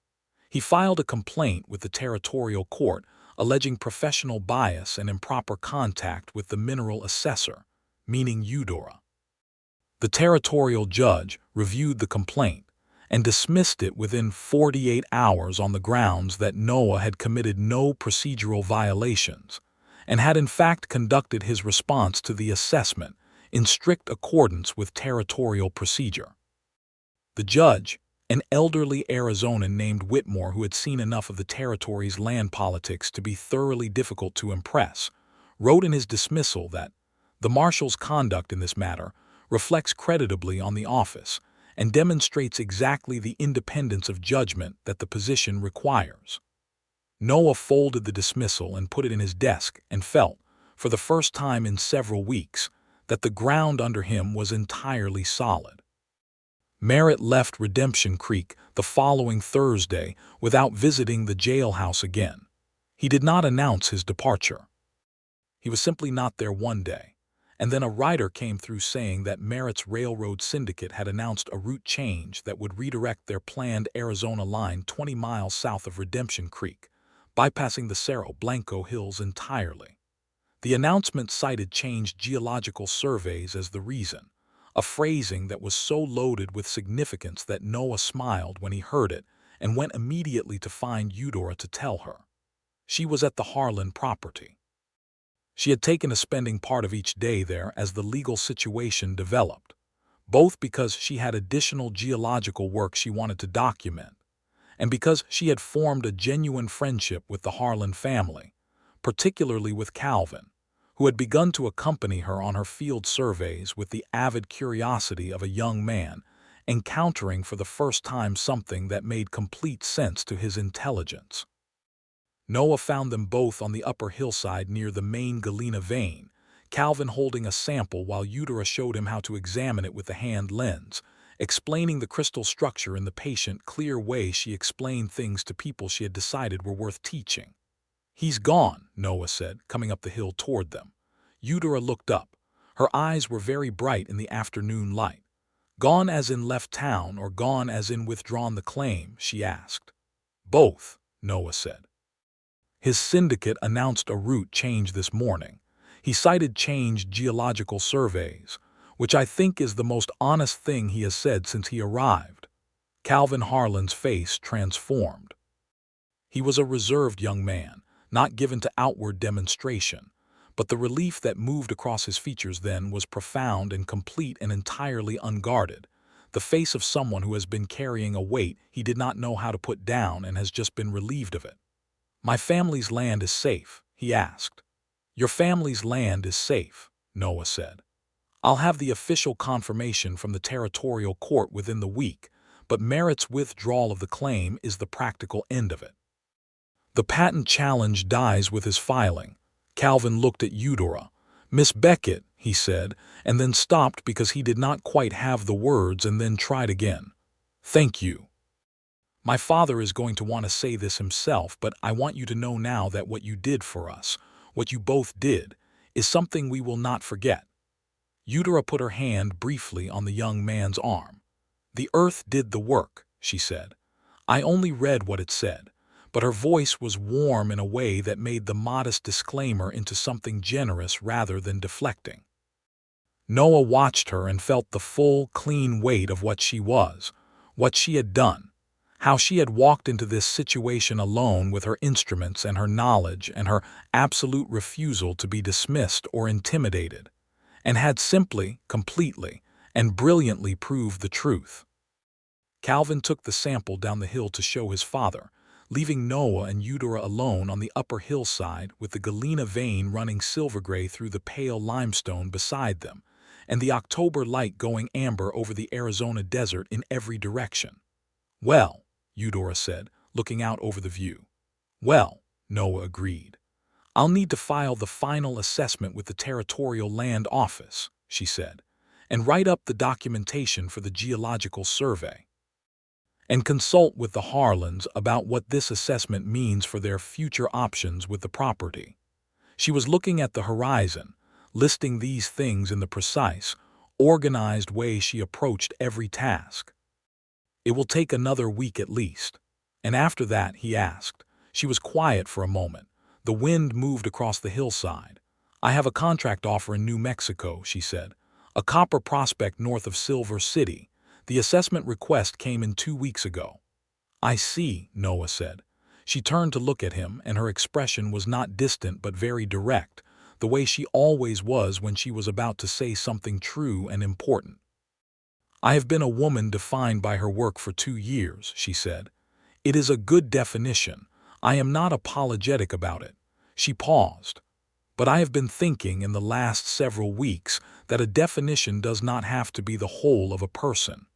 He filed a complaint with the territorial court alleging professional bias and improper contact with the mineral assessor, meaning Eudora. The territorial judge reviewed the complaint and dismissed it within 48 hours on the grounds that Noah had committed no procedural violations and had in fact conducted his response to the assessment in strict accordance with territorial procedure. The judge, an elderly Arizonan named Whitmore who had seen enough of the territory's land politics to be thoroughly difficult to impress, wrote in his dismissal that the marshal's conduct in this matter reflects creditably on the office and demonstrates exactly the independence of judgment that the position requires. Noah folded the dismissal and put it in his desk and felt, for the first time in several weeks, that the ground under him was entirely solid. Merritt left Redemption Creek the following Thursday without visiting the jailhouse again. He did not announce his departure. He was simply not there one day, and then a rider came through saying that Merritt's railroad syndicate had announced a route change that would redirect their planned Arizona line 20 miles south of Redemption Creek, bypassing the Cerro Blanco Hills entirely. The announcement cited changed geological surveys as the reason, a phrasing that was so loaded with significance that Noah smiled when he heard it and went immediately to find Eudora to tell her. She was at the Harlan property. She had taken to spending part of each day there as the legal situation developed, both because she had additional geological work she wanted to document, and because she had formed a genuine friendship with the Harlan family, particularly with Calvin, who had begun to accompany her on her field surveys with the avid curiosity of a young man encountering for the first time something that made complete sense to his intelligence. Noah found them both on the upper hillside near the main Galena vein, Calvin holding a sample while Eudora showed him how to examine it with the hand lens, explaining the crystal structure in the patient, clear way she explained things to people she had decided were worth teaching. "He's gone," Noah said, coming up the hill toward them. Eudora looked up. Her eyes were very bright in the afternoon light. "Gone as in left town or gone as in withdrawn the claim?" she asked. "Both," Noah said. His syndicate announced a route change this morning. He cited changed geological surveys, which I think is the most honest thing he has said since he arrived. Calvin Harlan's face transformed. He was a reserved young man, not given to outward demonstration, but the relief that moved across his features then was profound and complete and entirely unguarded, the face of someone who has been carrying a weight he did not know how to put down and has just been relieved of it. "My family's land is safe?" he asked. "Your family's land is safe," Noah said. "I'll have the official confirmation from the territorial court within the week, but Merritt's withdrawal of the claim is the practical end of it. The patent challenge dies with his filing." Calvin looked at Eudora. "Miss Beckett," he said, and then stopped because he did not quite have the words and then tried again. "Thank you. My father is going to want to say this himself, but I want you to know now that what you did for us, what you both did, is something we will not forget." Eudora put her hand briefly on the young man's arm. "The earth did the work," she said. "I only read what it said," but her voice was warm in a way that made the modest disclaimer into something generous rather than deflecting. Noah watched her and felt the full, clean weight of what she was, what she had done, how she had walked into this situation alone with her instruments and her knowledge and her absolute refusal to be dismissed or intimidated, and had simply, completely, and brilliantly proved the truth. Calvin took the sample down the hill to show his father, leaving Noah and Eudora alone on the upper hillside with the Galena vein running silver-gray through the pale limestone beside them, and the October light going amber over the Arizona desert in every direction. "Well," Eudora said, looking out over the view. "Well," Noah agreed. "I'll need to file the final assessment with the Territorial Land Office," she said, "and write up the documentation for the geological survey, and consult with the Harlans about what this assessment means for their future options with the property." She was looking at the horizon, listing these things in the precise, organized way she approached every task. "It will take another week at least." "And after that?" he asked. She was quiet for a moment. The wind moved across the hillside. "I have a contract offer in New Mexico," she said. "A copper prospect north of Silver City. The assessment request came in 2 weeks ago." "I see," Noah said. She turned to look at him, and her expression was not distant but very direct, the way she always was when she was about to say something true and important. "I have been a woman defined by her work for 2 years," she said. "It is a good definition. I am not apologetic about it." She paused. "But I have been thinking in the last several weeks that a definition does not have to be the whole of a person.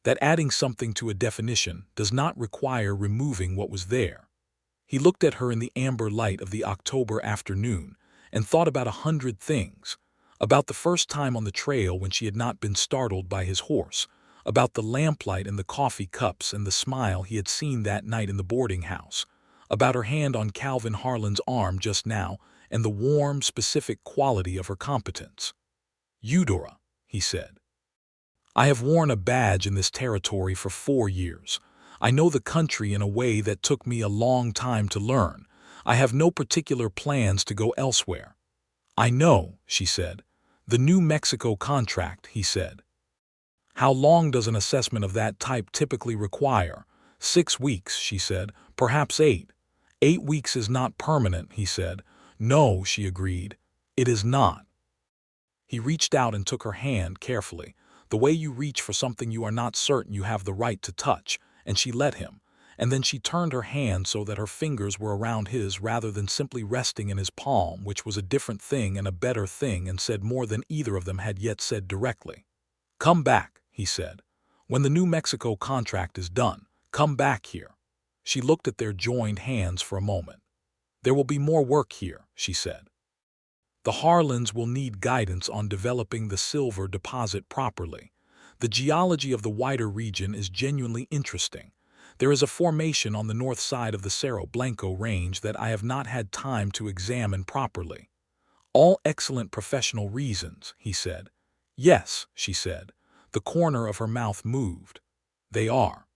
That adding something to a definition does not require removing what was there." He looked at her in the amber light of the October afternoon and thought about 100 things. About the first time on the trail when she had not been startled by his horse, about the lamplight and the coffee cups and the smile he had seen that night in the boarding house, about her hand on Calvin Harlan's arm just now and the warm, specific quality of her competence. "Eudora," he said, "I have worn a badge in this territory for 4 years. I know the country in a way that took me a long time to learn. I have no particular plans to go elsewhere." "I know," she said. "The New Mexico contract," he said. "How long does an assessment of that type typically require?" 6 weeks, she said. "Perhaps 8. 8 weeks is not permanent," he said. "No," she agreed. "It is not." He reached out and took her hand carefully, the way you reach for something you are not certain you have the right to touch, and she let him. And then she turned her hand so that her fingers were around his rather than simply resting in his palm, which was a different thing and a better thing and said more than either of them had yet said directly. "Come back," he said. "When the New Mexico contract is done, come back here." She looked at their joined hands for a moment. "There will be more work here," she said. "The Harlans will need guidance on developing the silver deposit properly. The geology of the wider region is genuinely interesting. There is a formation on the north side of the Cerro Blanco range that I have not had time to examine properly." "All excellent professional reasons," he said. "Yes," she said. The corner of her mouth moved. "They are."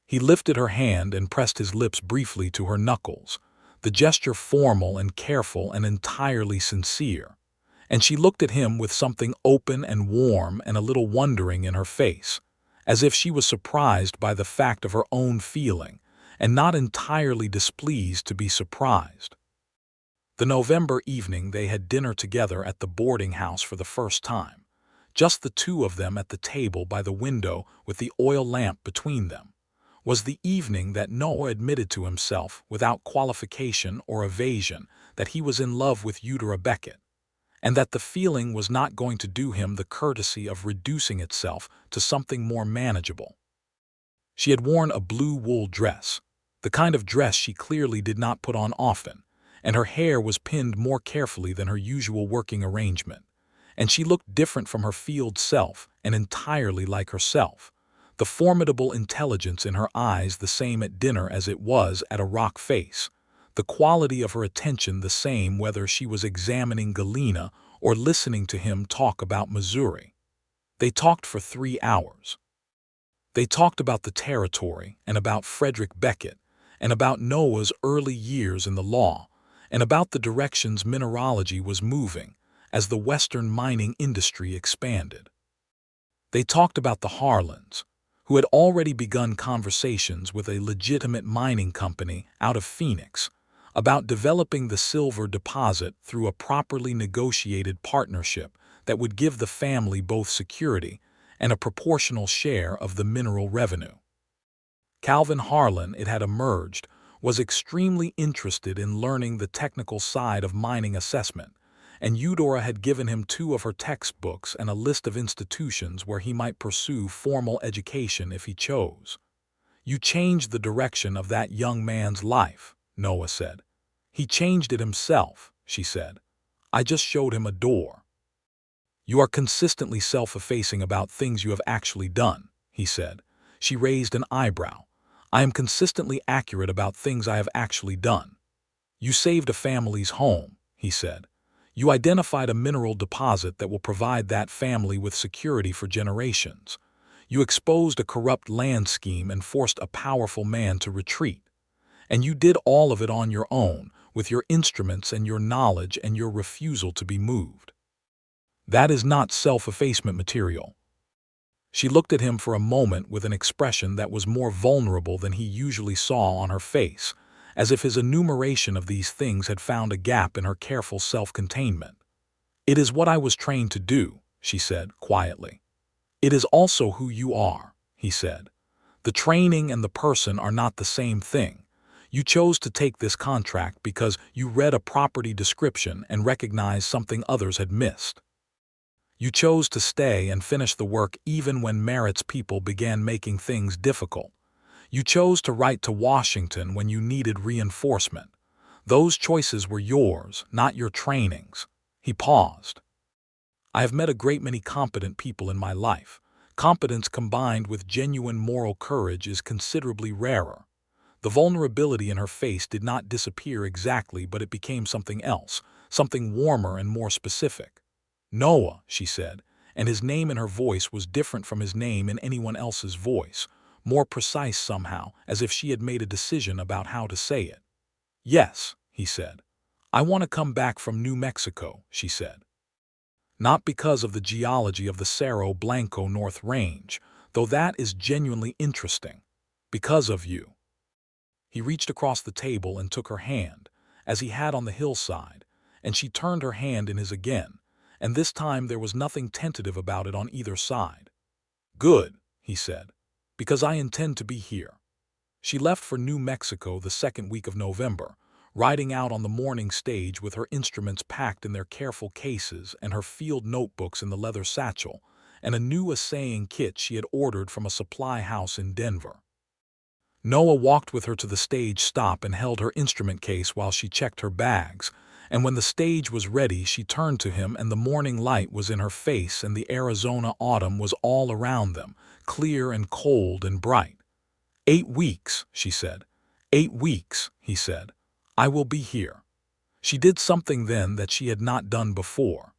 He lifted her hand and pressed his lips briefly to her knuckles, the gesture formal and careful and entirely sincere. And she looked at him with something open and warm and a little wondering in her face, as if she was surprised by the fact of her own feeling, and not entirely displeased to be surprised. The November evening they had dinner together at the boarding house for the first time, just the two of them at the table by the window with the oil lamp between them. Was the evening that Noah admitted to himself, without qualification or evasion, that he was in love with Eudora Beckett, and that the feeling was not going to do him the courtesy of reducing itself to something more manageable. She had worn a blue wool dress, the kind of dress she clearly did not put on often, and her hair was pinned more carefully than her usual working arrangement, and she looked different from her field self and entirely like herself. The formidable intelligence in her eyes the same at dinner as it was at a rock face, the quality of her attention the same whether she was examining Galena or listening to him talk about Missouri. They talked for 3 hours. They talked about the territory and about Frederick Beckett and about Noah's early years in the law and about the directions mineralogy was moving as the Western mining industry expanded. They talked about the Harlans, who had already begun conversations with a legitimate mining company out of Phoenix about developing the silver deposit through a properly negotiated partnership that would give the family both security and a proportional share of the mineral revenue. Calvin Harlan, it had emerged, was extremely interested in learning the technical side of mining assessment, and Eudora had given him 2 of her textbooks and a list of institutions where he might pursue formal education if he chose. "You changed the direction of that young man's life," Noah said. "He changed it himself," she said. "I just showed him a door." "You are consistently self-effacing about things you have actually done," he said. She raised an eyebrow. "I am consistently accurate about things I have actually done." "You saved a family's home," he said. You identified a mineral deposit that will provide that family with security for generations. You exposed a corrupt land scheme and forced a powerful man to retreat. And you did all of it on your own, with your instruments and your knowledge and your refusal to be moved. That is not self-effacement material. She looked at him for a moment with an expression that was more vulnerable than he usually saw on her face, as if his enumeration of these things had found a gap in her careful self-containment. "It is what I was trained to do," she said quietly. "It is also who you are," he said. "The training and the person are not the same thing. You chose to take this contract because you read a property description and recognized something others had missed. You chose to stay and finish the work even when Merritt's people began making things difficult. You chose to write to Washington when you needed reinforcement. Those choices were yours, not your training's." He paused. "I have met a great many competent people in my life. Competence combined with genuine moral courage is considerably rarer." The vulnerability in her face did not disappear exactly, but it became something else, something warmer and more specific. "Noah," she said, and his name in her voice was different from his name in anyone else's voice, more precise somehow, as if she had made a decision about how to say it. "Yes," he said. "I want to come back from New Mexico," she said. "Not because of the geology of the Cerro Blanco North Range, though that is genuinely interesting. Because of you." He reached across the table and took her hand, as he had on the hillside, and she turned her hand in his again, and this time there was nothing tentative about it on either side. "Good," he said, "because I intend to be here." She left for New Mexico the second week of November, riding out on the morning stage with her instruments packed in their careful cases and her field notebooks in the leather satchel, and a new assaying kit she had ordered from a supply house in Denver. Noah walked with her to the stage stop and held her instrument case while she checked her bags, and when the stage was ready she turned to him and the morning light was in her face and the Arizona autumn was all around them, clear and cold and bright. 8 weeks, she said. 8 weeks, he said. I will be here. She did something then that she had not done before.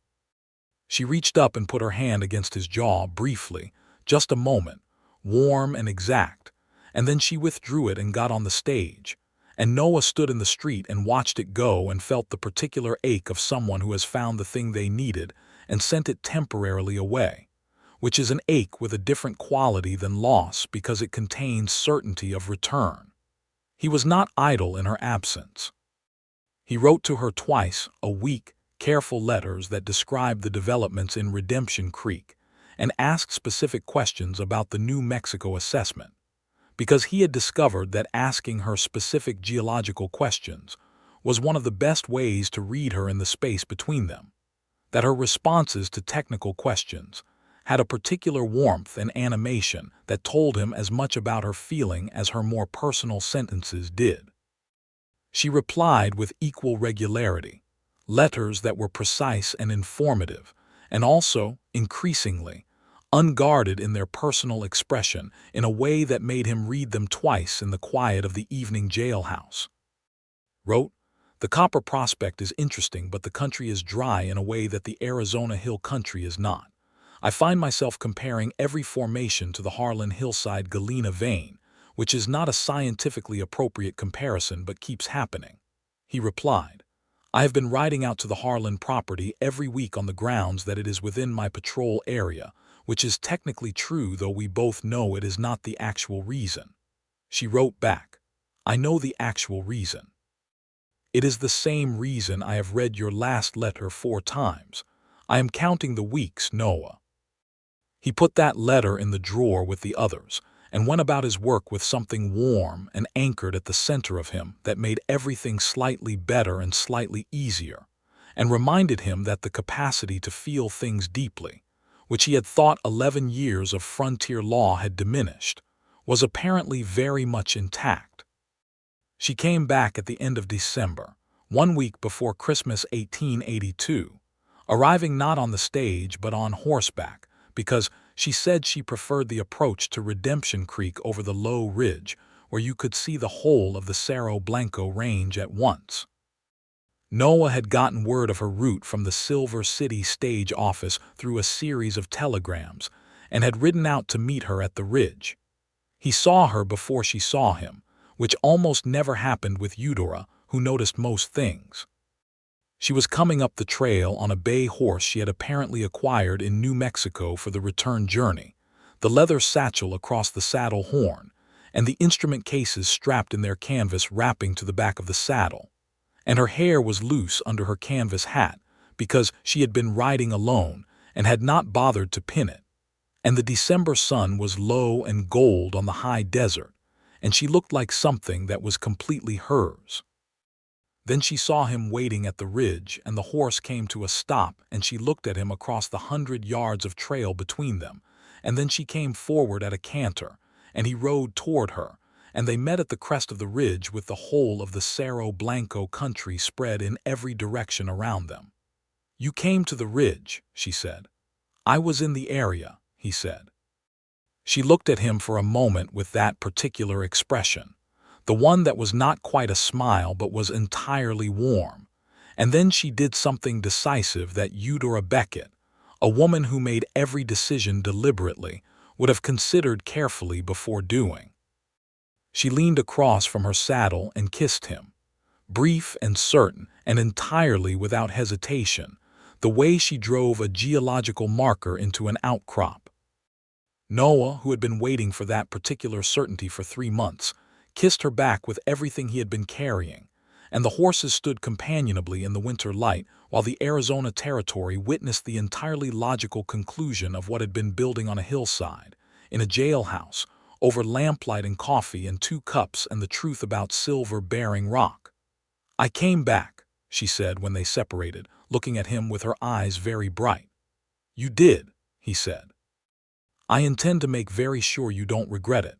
She reached up and put her hand against his jaw briefly, just a moment, warm and exact, and then she withdrew it and got on the stage. And Noah stood in the street and watched it go and felt the particular ache of someone who has found the thing they needed and sent it temporarily away, which is an ache with a different quality than loss because it contains certainty of return. He was not idle in her absence. He wrote to her twice a week, careful letters that described the developments in Redemption Creek and asked specific questions about the New Mexico assessment, because he had discovered that asking her specific geological questions was one of the best ways to read her in the space between them, that her responses to technical questions had a particular warmth and animation that told him as much about her feeling as her more personal sentences did. She replied with equal regularity, letters that were precise and informative, and also, increasingly, unguarded in their personal expression in a way that made him read them twice in the quiet of the evening jailhouse. Wrote, "The copper prospect is interesting, but the country is dry in a way that the Arizona hill country is not. I find myself comparing every formation to the Harlan hillside galena vein, which is not a scientifically appropriate comparison but keeps happening." He replied, "I have been riding out to the Harlan property every week on the grounds that it is within my patrol area, which is technically true, though we both know it is not the actual reason." She wrote back, "I know the actual reason. It is the same reason I have read your last letter 4 times. I am counting the weeks, Noah." He put that letter in the drawer with the others and went about his work with something warm and anchored at the center of him that made everything slightly better and slightly easier, and reminded him that the capacity to feel things deeply, which he had thought 11 years of frontier law had diminished, was apparently very much intact. She came back at the end of December, 1 week before Christmas 1882, arriving not on the stage but on horseback, because she said she preferred the approach to Redemption Creek over the low ridge where you could see the whole of the Cerro Blanco range at once. Noah had gotten word of her route from the Silver City stage office through a series of telegrams and had ridden out to meet her at the ridge. He saw her before she saw him, which almost never happened with Eudora, who noticed most things. She was coming up the trail on a bay horse she had apparently acquired in New Mexico for the return journey, the leather satchel across the saddle horn, and the instrument cases strapped in their canvas wrapping to the back of the saddle. And her hair was loose under her canvas hat because she had been riding alone and had not bothered to pin it. And the December sun was low and gold on the high desert, and she looked like something that was completely hers. Then she saw him waiting at the ridge, and the horse came to a stop, and she looked at him across the 100 yards of trail between them, and then she came forward at a canter, and he rode toward her, and they met at the crest of the ridge with the whole of the Cerro Blanco country spread in every direction around them. "You came to the ridge," she said. "I was in the area," he said. She looked at him for a moment with that particular expression, the one that was not quite a smile but was entirely warm, and then she did something decisive that Eudora Beckett, a woman who made every decision deliberately, would have considered carefully before doing. She leaned across from her saddle and kissed him, brief and certain and entirely without hesitation, the way she drove a geological marker into an outcrop. Noah, who had been waiting for that particular certainty for 3 months, kissed her back with everything he had been carrying, and the horses stood companionably in the winter light while the Arizona Territory witnessed the entirely logical conclusion of what had been building on a hillside, in a jailhouse, over lamplight and coffee and 2 cups and the truth about silver-bearing rock. "I came back," she said when they separated, looking at him with her eyes very bright. "You did," he said. "I intend to make very sure you don't regret it."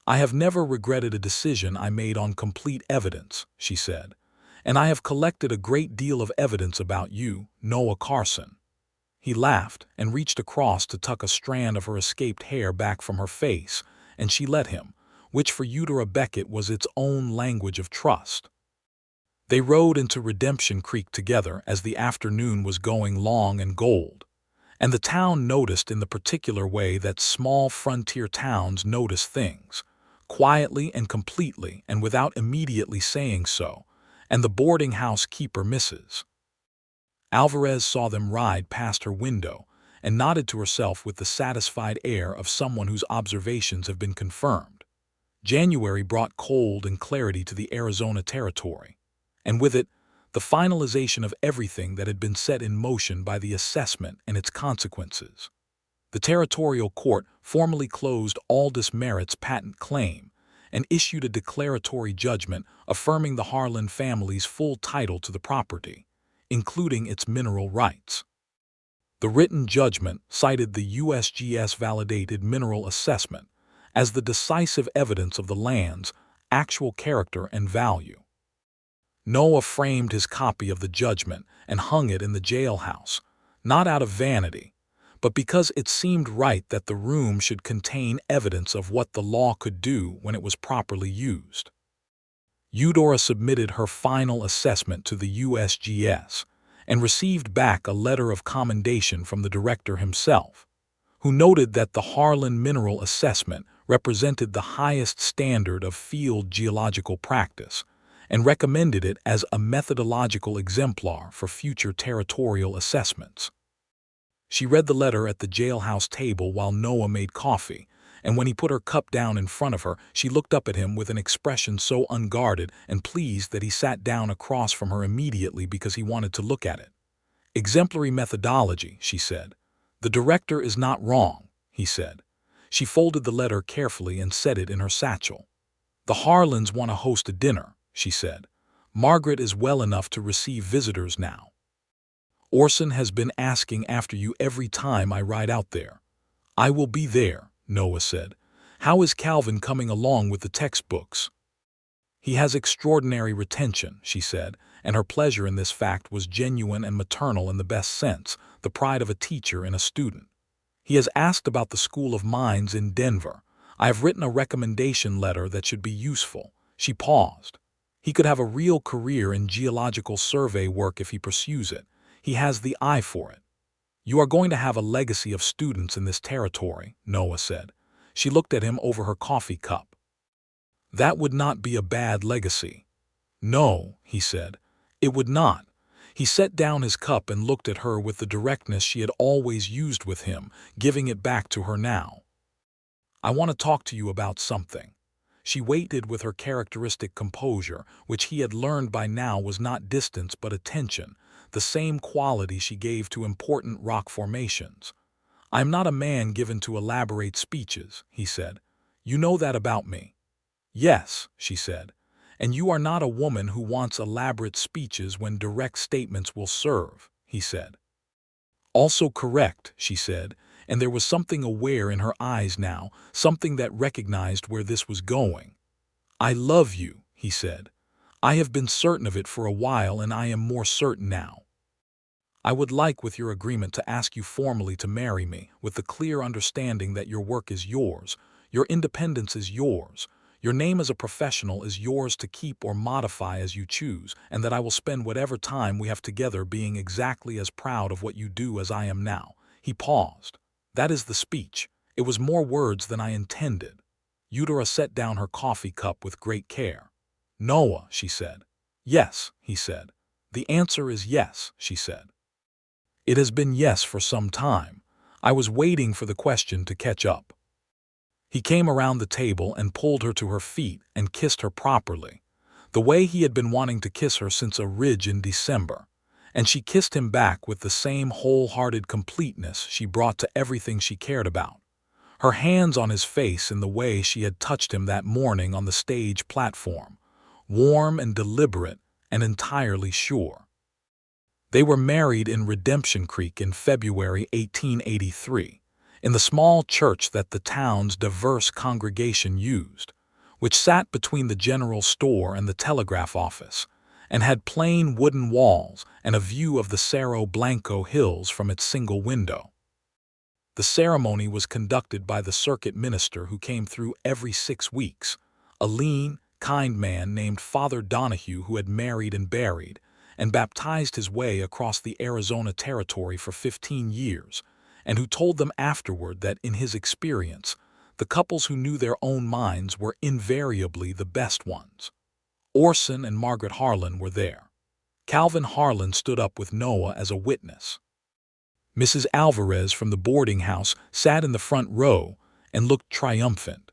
"I have never regretted a decision I made on complete evidence," she said, "and I have collected a great deal of evidence about you, Noah Carson." He laughed and reached across to tuck a strand of her escaped hair back from her face, and she let him, which for Eudora Beckett was its own language of trust. They rode into Redemption Creek together as the afternoon was going long and gold, and the town noticed in the particular way that small frontier towns notice things, quietly and completely and without immediately saying so, and the boarding house keeper misses. Alvarez saw them ride past her window and nodded to herself with the satisfied air of someone whose observations have been confirmed. January brought cold and clarity to the Arizona Territory, and with it, the finalization of everything that had been set in motion by the assessment and its consequences. The territorial court formally closed Aldous Merritt's patent claim and issued a declaratory judgment affirming the Harlan family's full title to the property, including its mineral rights. The written judgment cited the USGS-validated mineral assessment as the decisive evidence of the land's actual character and value. Noah framed his copy of the judgment and hung it in the jailhouse, not out of vanity, but because it seemed right that the room should contain evidence of what the law could do when it was properly used. Eudora submitted her final assessment to the USGS and received back a letter of commendation from the director himself, who noted that the Harlan mineral assessment represented the highest standard of field geological practice and recommended it as a methodological exemplar for future territorial assessments. She read the letter at the jailhouse table while Noah made coffee, and when he put her cup down in front of her, she looked up at him with an expression so unguarded and pleased that he sat down across from her immediately because he wanted to look at it. "Exemplary methodology," she said. "The director is not wrong," he said. She folded the letter carefully and set it in her satchel. "The Harlans want to host a dinner," she said. "Margaret is well enough to receive visitors now. Orson has been asking after you every time I ride out there." "I will be there," Noah said. "How is Calvin coming along with the textbooks?" "He has extraordinary retention," she said, and her pleasure in this fact was genuine and maternal in the best sense, the pride of a teacher in a student. "He has asked about the School of Mines in Denver. I have written a recommendation letter that should be useful." She paused. He could have a real career in geological survey work if he pursues it. He has the eye for it. You are going to have a legacy of students in this territory, Noah said. She looked at him over her coffee cup. That would not be a bad legacy. No, he said. It would not. He set down his cup and looked at her with the directness she had always used with him, giving it back to her now. I want to talk to you about something. She waited with her characteristic composure, which he had learned by now was not distance but attention, the same quality she gave to important rock formations. I am not a man given to elaborate speeches, he said. You know that about me. Yes, she said. And you are not a woman who wants elaborate speeches when direct statements will serve, he said. Also correct, she said, and there was something aware in her eyes now, something that recognized where this was going. I love you, he said. I have been certain of it for a while and I am more certain now. I would like, with your agreement, to ask you formally to marry me, with the clear understanding that your work is yours, your independence is yours, your name as a professional is yours to keep or modify as you choose, and that I will spend whatever time we have together being exactly as proud of what you do as I am now. He paused. That is the speech. It was more words than I intended. Eudora set down her coffee cup with great care. Noah, she said. Yes, he said. The answer is yes, she said. It has been yes for some time. I was waiting for the question to catch up. He came around the table and pulled her to her feet and kissed her properly, the way he had been wanting to kiss her since a ridge in December, and she kissed him back with the same wholehearted completeness she brought to everything she cared about, her hands on his face in the way she had touched him that morning on the stage platform, warm and deliberate and entirely sure. They were married in Redemption Creek in February 1883. In the small church that the town's diverse congregation used, which sat between the general store and the telegraph office, and had plain wooden walls and a view of the Cerro Blanco hills from its single window. The ceremony was conducted by the circuit minister who came through every 6 weeks, a lean, kind man named Father Donahue who had married and buried, and baptized his way across the Arizona territory for 15 years, and who told them afterward that, in his experience, the couples who knew their own minds were invariably the best ones. Orson and Margaret Harlan were there. Calvin Harlan stood up with Noah as a witness. Mrs. Alvarez from the boarding house sat in the front row and looked triumphant.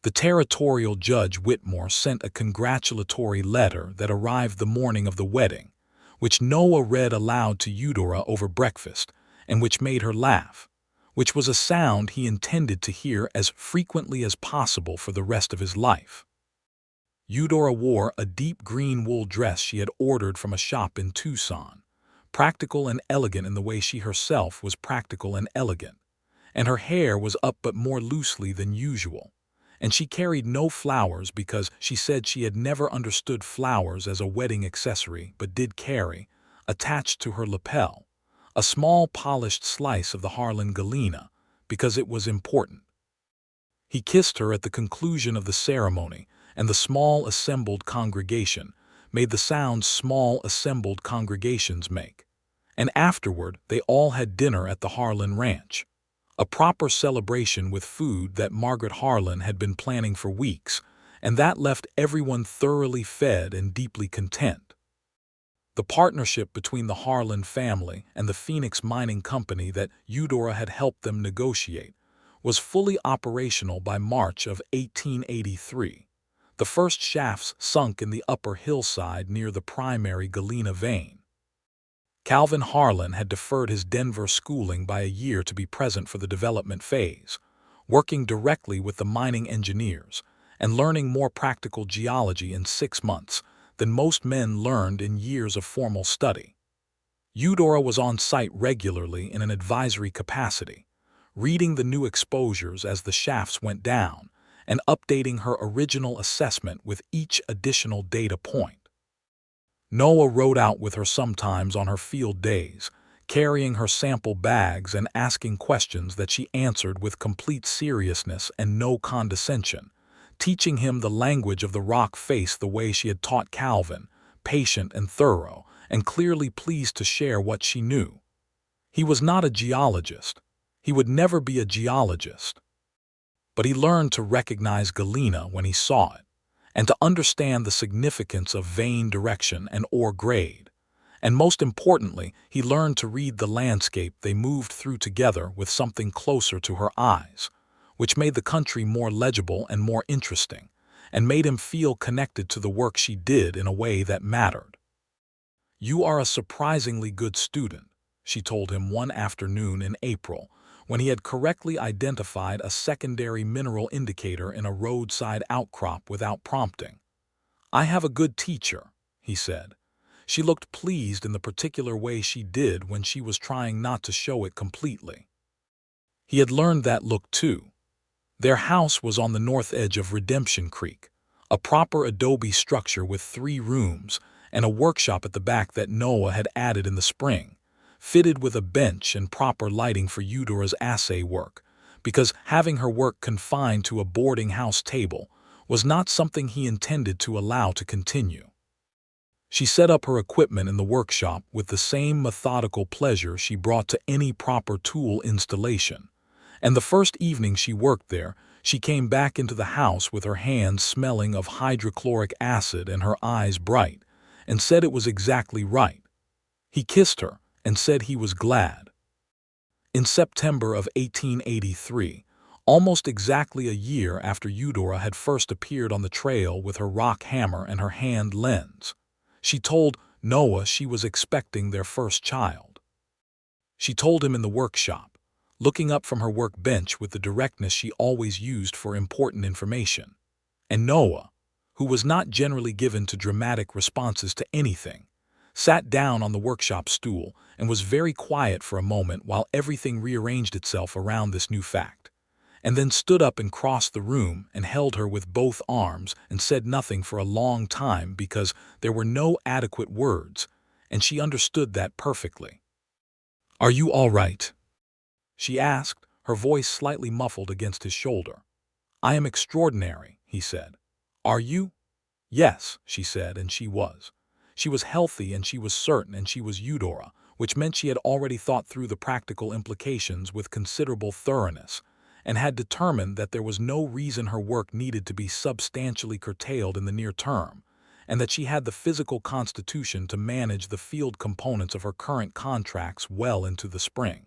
The territorial Judge Whitmore sent a congratulatory letter that arrived the morning of the wedding, which Noah read aloud to Eudora over breakfast, and which made her laugh, which was a sound he intended to hear as frequently as possible for the rest of his life. Eudora wore a deep green wool dress she had ordered from a shop in Tucson, practical and elegant in the way she herself was practical and elegant, and her hair was up but more loosely than usual, and she carried no flowers because she said she had never understood flowers as a wedding accessory but did carry, attached to her lapel, a small polished slice of the Harlan galena, because it was important. He kissed her at the conclusion of the ceremony, and the small assembled congregation made the sounds small assembled congregations make. And afterward they all had dinner at the Harlan ranch, a proper celebration with food that Margaret Harlan had been planning for weeks, and that left everyone thoroughly fed and deeply content. The partnership between the Harlan family and the Phoenix Mining Company that Eudora had helped them negotiate was fully operational by March of 1883. The first shafts sunk in the upper hillside near the primary galena vein. Calvin Harlan had deferred his Denver schooling by a year to be present for the development phase, working directly with the mining engineers and learning more practical geology in 6 months than most men learned in years of formal study. Eudora was on site regularly in an advisory capacity, reading the new exposures as the shafts went down and updating her original assessment with each additional data point. Noah rode out with her sometimes on her field days, carrying her sample bags and asking questions that she answered with complete seriousness and no condescension, teaching him the language of the rock face the way she had taught Calvin, patient and thorough, and clearly pleased to share what she knew. He was not a geologist. He would never be a geologist. But he learned to recognize galena when he saw it, and to understand the significance of vein direction and ore grade. And most importantly, he learned to read the landscape they moved through together with something closer to her eyes, which made the country more legible and more interesting, and made him feel connected to the work she did in a way that mattered. "You are a surprisingly good student," she told him one afternoon in April, when he had correctly identified a secondary mineral indicator in a roadside outcrop without prompting. "I have a good teacher," he said. She looked pleased in the particular way she did when she was trying not to show it completely. He had learned that look too. Their house was on the north edge of Redemption Creek, a proper adobe structure with 3 rooms and a workshop at the back that Noah had added in the spring, fitted with a bench and proper lighting for Eudora's assay work, because having her work confined to a boarding house table was not something he intended to allow to continue. She set up her equipment in the workshop with the same methodical pleasure she brought to any proper tool installation, and the first evening she worked there, she came back into the house with her hands smelling of hydrochloric acid and her eyes bright, and said it was exactly right. He kissed her and said he was glad. In September of 1883, almost exactly a year after Eudora had first appeared on the trail with her rock hammer and her hand lens, she told Noah she was expecting their first child. She told him in the workshop, looking up from her workbench with the directness she always used for important information. And Noah, who was not generally given to dramatic responses to anything, sat down on the workshop stool and was very quiet for a moment while everything rearranged itself around this new fact, and then stood up and crossed the room and held her with both arms and said nothing for a long time because there were no adequate words, and she understood that perfectly. "Are you all right?" she asked, her voice slightly muffled against his shoulder. "I am extraordinary," he said. "Are you?" "Yes," she said, and she was. She was healthy and she was certain, and she was Eudora, which meant she had already thought through the practical implications with considerable thoroughness, and had determined that there was no reason her work needed to be substantially curtailed in the near term, and that she had the physical constitution to manage the field components of her current contracts well into the spring.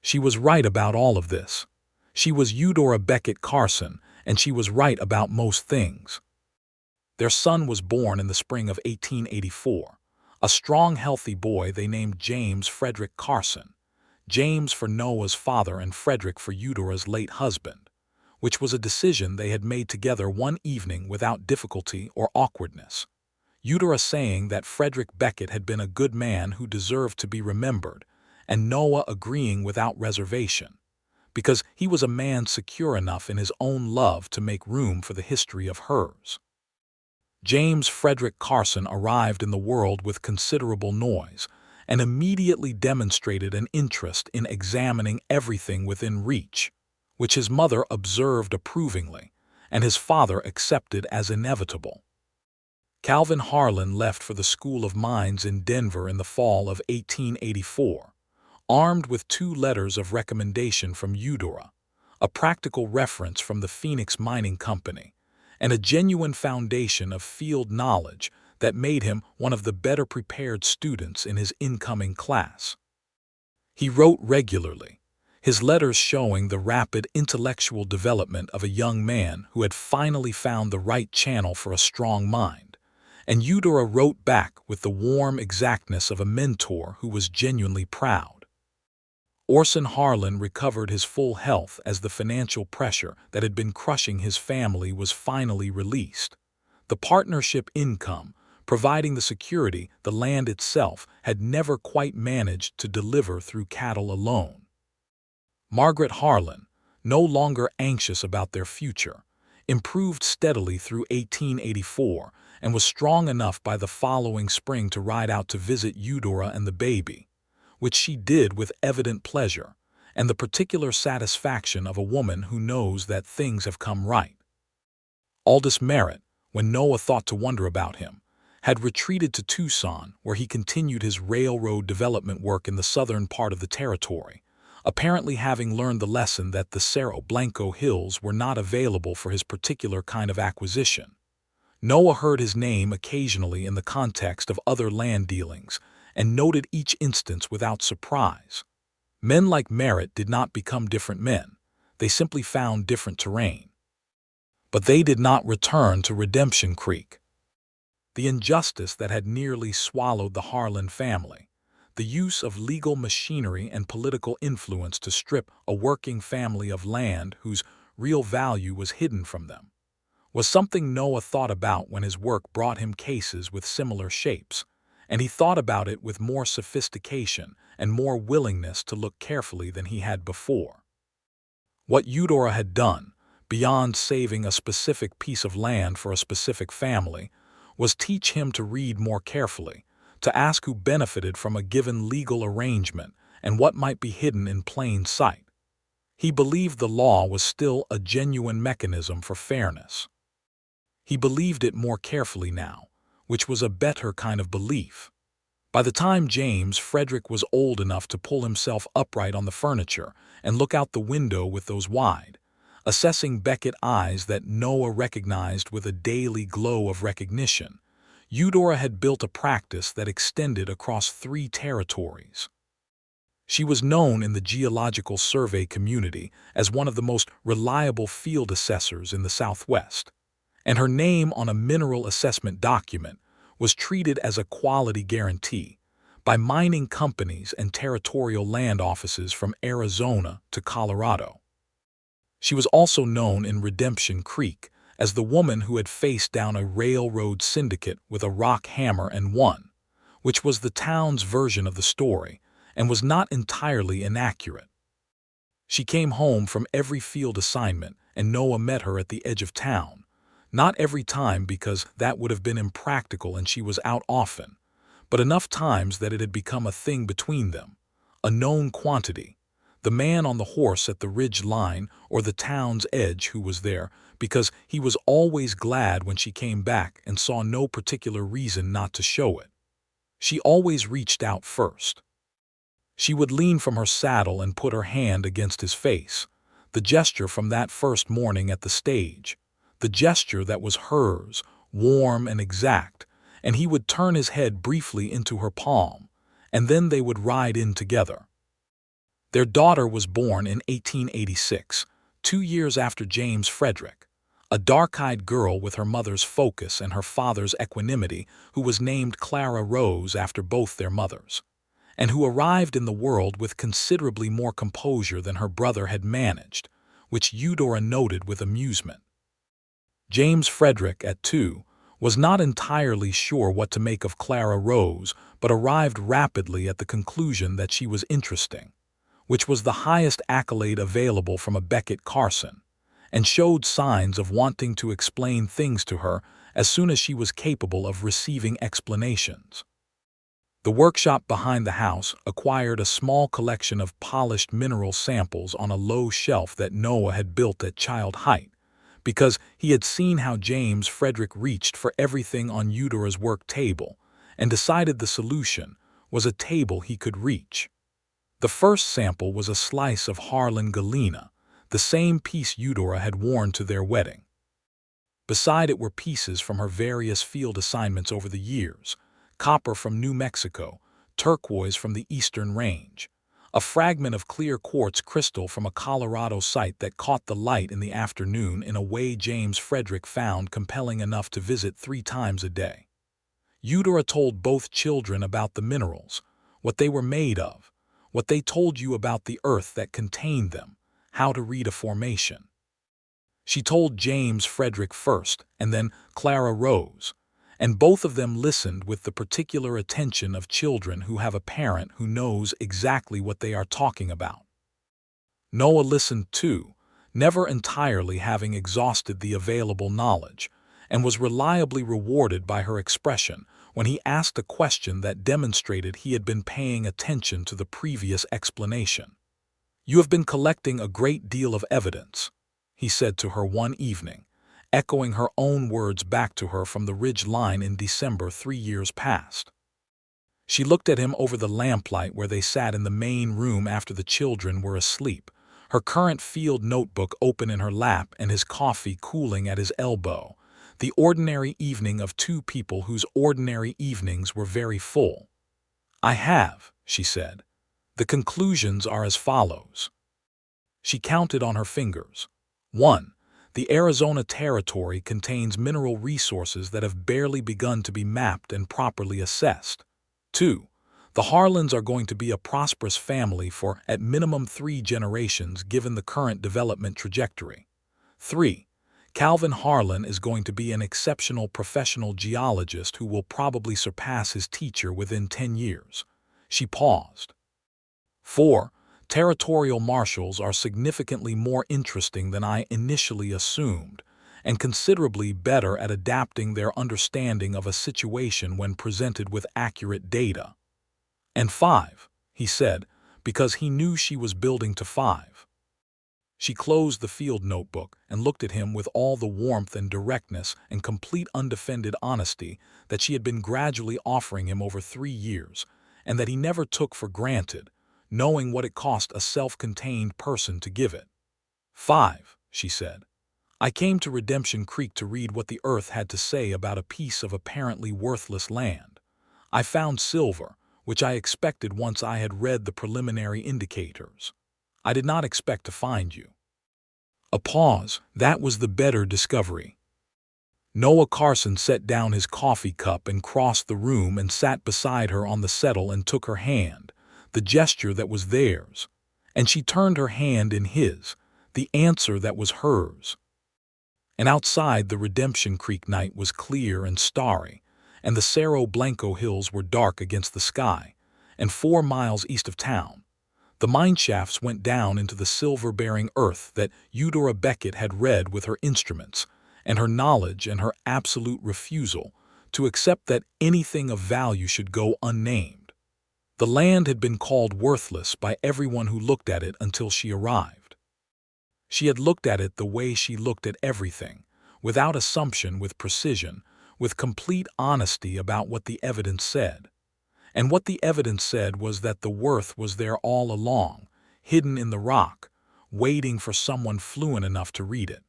She was right about all of this. She was Eudora Beckett Carson, and she was right about most things. Their son was born in the spring of 1884, a strong, healthy boy they named James Frederick Carson, James for Noah's father and Frederick for Eudora's late husband, which was a decision they had made together one evening without difficulty or awkwardness, Eudora saying that Frederick Beckett had been a good man who deserved to be remembered, and Noah agreeing without reservation, because he was a man secure enough in his own love to make room for the history of hers. James Frederick Carson arrived in the world with considerable noise, and immediately demonstrated an interest in examining everything within reach, which his mother observed approvingly, and his father accepted as inevitable. Calvin Harlan left for the School of Mines in Denver in the fall of 1884, armed with 2 letters of recommendation from Eudora, a practical reference from the Phoenix Mining Company, and a genuine foundation of field knowledge that made him one of the better prepared students in his incoming class. He wrote regularly, his letters showing the rapid intellectual development of a young man who had finally found the right channel for a strong mind, and Eudora wrote back with the warm exactness of a mentor who was genuinely proud. Orson Harlan recovered his full health as the financial pressure that had been crushing his family was finally released. The partnership income, providing the security the land itself had never quite managed to deliver through cattle alone. Margaret Harlan, no longer anxious about their future, improved steadily through 1884 and was strong enough by the following spring to ride out to visit Eudora and the baby, which she did with evident pleasure and the particular satisfaction of a woman who knows that things have come right. Aldous Merritt, when Noah thought to wonder about him, had retreated to Tucson, where he continued his railroad development work in the southern part of the territory, apparently having learned the lesson that the Cerro Blanco Hills were not available for his particular kind of acquisition. Noah heard his name occasionally in the context of other land dealings and noted each instance without surprise. Men like Merritt did not become different men. They simply found different terrain. But they did not return to Redemption Creek. The injustice that had nearly swallowed the Harlan family, the use of legal machinery and political influence to strip a working family of land whose real value was hidden from them, was something Noah thought about when his work brought him cases with similar shapes, and he thought about it with more sophistication and more willingness to look carefully than he had before. What Eudora had done, beyond saving a specific piece of land for a specific family, was teach him to read more carefully, to ask who benefited from a given legal arrangement and what might be hidden in plain sight. He believed the law was still a genuine mechanism for fairness. He believed it more carefully now, which was a better kind of belief. By the time James Frederick was old enough to pull himself upright on the furniture and look out the window with those wide, assessing Beckett eyes that Noah recognized with a daily glow of recognition, Eudora had built a practice that extended across 3 territories. She was known in the geological survey community as one of the most reliable field assessors in the Southwest, and her name on a mineral assessment document was treated as a quality guarantee by mining companies and territorial land offices from Arizona to Colorado. She was also known in Redemption Creek as the woman who had faced down a railroad syndicate with a rock hammer and won, which was the town's version of the story and was not entirely inaccurate. She came home from every field assignment and Noah met her at the edge of town, not every time because that would have been impractical and she was out often, but enough times that it had become a thing between them, a known quantity. The man on the horse at the ridge line or the town's edge who was there, because he was always glad when she came back and saw no particular reason not to show it. She always reached out first. She would lean from her saddle and put her hand against his face, the gesture from that first morning at the stage, the gesture that was hers, warm and exact, and he would turn his head briefly into her palm, and then they would ride in together. Their daughter was born in 1886, 2 years after James Frederick, a dark-eyed girl with her mother's focus and her father's equanimity, who was named Clara Rose after both their mothers, and who arrived in the world with considerably more composure than her brother had managed, which Eudora noted with amusement. James Frederick, at 2, was not entirely sure what to make of Clara Rose, but arrived rapidly at the conclusion that she was interesting, which was the highest accolade available from a Beckett Carson, and showed signs of wanting to explain things to her as soon as she was capable of receiving explanations. The workshop behind the house acquired a small collection of polished mineral samples on a low shelf that Noah had built at child height, because he had seen how James Frederick reached for everything on Eudora's work table and decided the solution was a table he could reach. The first sample was a slice of Harlan galena, the same piece Eudora had worn to their wedding. Beside it were pieces from her various field assignments over the years, copper from New Mexico, turquoise from the Eastern Range, a fragment of clear quartz crystal from a Colorado site that caught the light in the afternoon in a way James Frederick found compelling enough to visit 3 times a day. Eudora told both children about the minerals, what they were made of, what they told you about the earth that contained them, how to read a formation. She told James Frederick first, and then Clara Rose, and both of them listened with the particular attention of children who have a parent who knows exactly what they are talking about. Noah listened too, never entirely having exhausted the available knowledge, and was reliably rewarded by her expression when he asked a question that demonstrated he had been paying attention to the previous explanation. "You have been collecting a great deal of evidence," he said to her one evening, echoing her own words back to her from the ridge line in December 3 years past. She looked at him over the lamplight where they sat in the main room after the children were asleep, her current field notebook open in her lap and his coffee cooling at his elbow, the ordinary evening of two people whose ordinary evenings were very full. "I have," she said. "The conclusions are as follows." She counted on her fingers. 1. The Arizona Territory contains mineral resources that have barely begun to be mapped and properly assessed. 2. The Harlans are going to be a prosperous family for at minimum 3 generations given the current development trajectory. 3. Calvin Harlan is going to be an exceptional professional geologist who will probably surpass his teacher within 10 years. She paused. 4. Territorial marshals are significantly more interesting than I initially assumed, and considerably better at adapting their understanding of a situation when presented with accurate data. And 5, he said, because he knew she was building to 5. She closed the field notebook and looked at him with all the warmth and directness and complete undefended honesty that she had been gradually offering him over 3 years, and that he never took for granted, knowing what it cost a self-contained person to give it. 5, she said. I came to Redemption Creek to read what the earth had to say about a piece of apparently worthless land. I found silver, which I expected once I had read the preliminary indicators. I did not expect to find you. A pause. That was the better discovery. Noah Carson set down his coffee cup and crossed the room and sat beside her on the settle and took her hand, the gesture that was theirs, and she turned her hand in his, the answer that was hers. And outside, the Redemption Creek night was clear and starry, and the Cerro Blanco hills were dark against the sky, and 4 miles east of town, the mine shafts went down into the silver-bearing earth that Eudora Beckett had read with her instruments, and her knowledge and her absolute refusal to accept that anything of value should go unnamed. The land had been called worthless by everyone who looked at it until she arrived. She had looked at it the way she looked at everything, without assumption, with precision, with complete honesty about what the evidence said. And what the evidence said was that the worth was there all along, hidden in the rock, waiting for someone fluent enough to read it.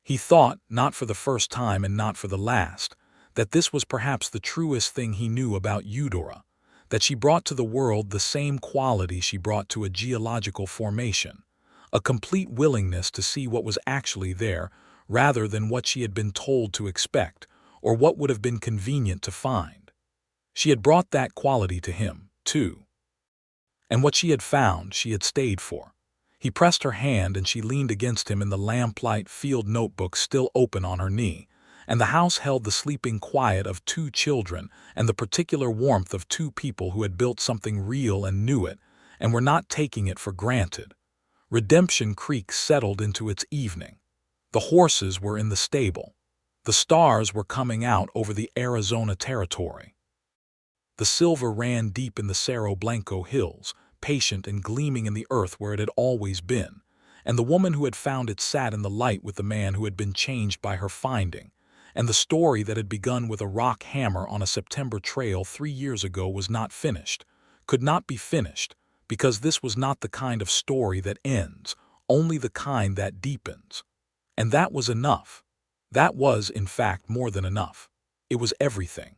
He thought, not for the first time and not for the last, that this was perhaps the truest thing he knew about Eudora, that she brought to the world the same quality she brought to a geological formation, a complete willingness to see what was actually there rather than what she had been told to expect or what would have been convenient to find. She had brought that quality to him, too. And what she had found, she had stayed for. He pressed her hand and she leaned against him in the lamplight, field notebook still open on her knee, and the house held the sleeping quiet of 2 children and the particular warmth of 2 people who had built something real and knew it, and were not taking it for granted. Redemption Creek settled into its evening. The horses were in the stable. The stars were coming out over the Arizona Territory. The silver ran deep in the Cerro Blanco hills, patient and gleaming in the earth where it had always been, and the woman who had found it sat in the light with the man who had been changed by her finding, and the story that had begun with a rock hammer on a September trail 3 years ago was not finished, could not be finished, because this was not the kind of story that ends, only the kind that deepens. And that was enough. That was, in fact, more than enough. It was everything.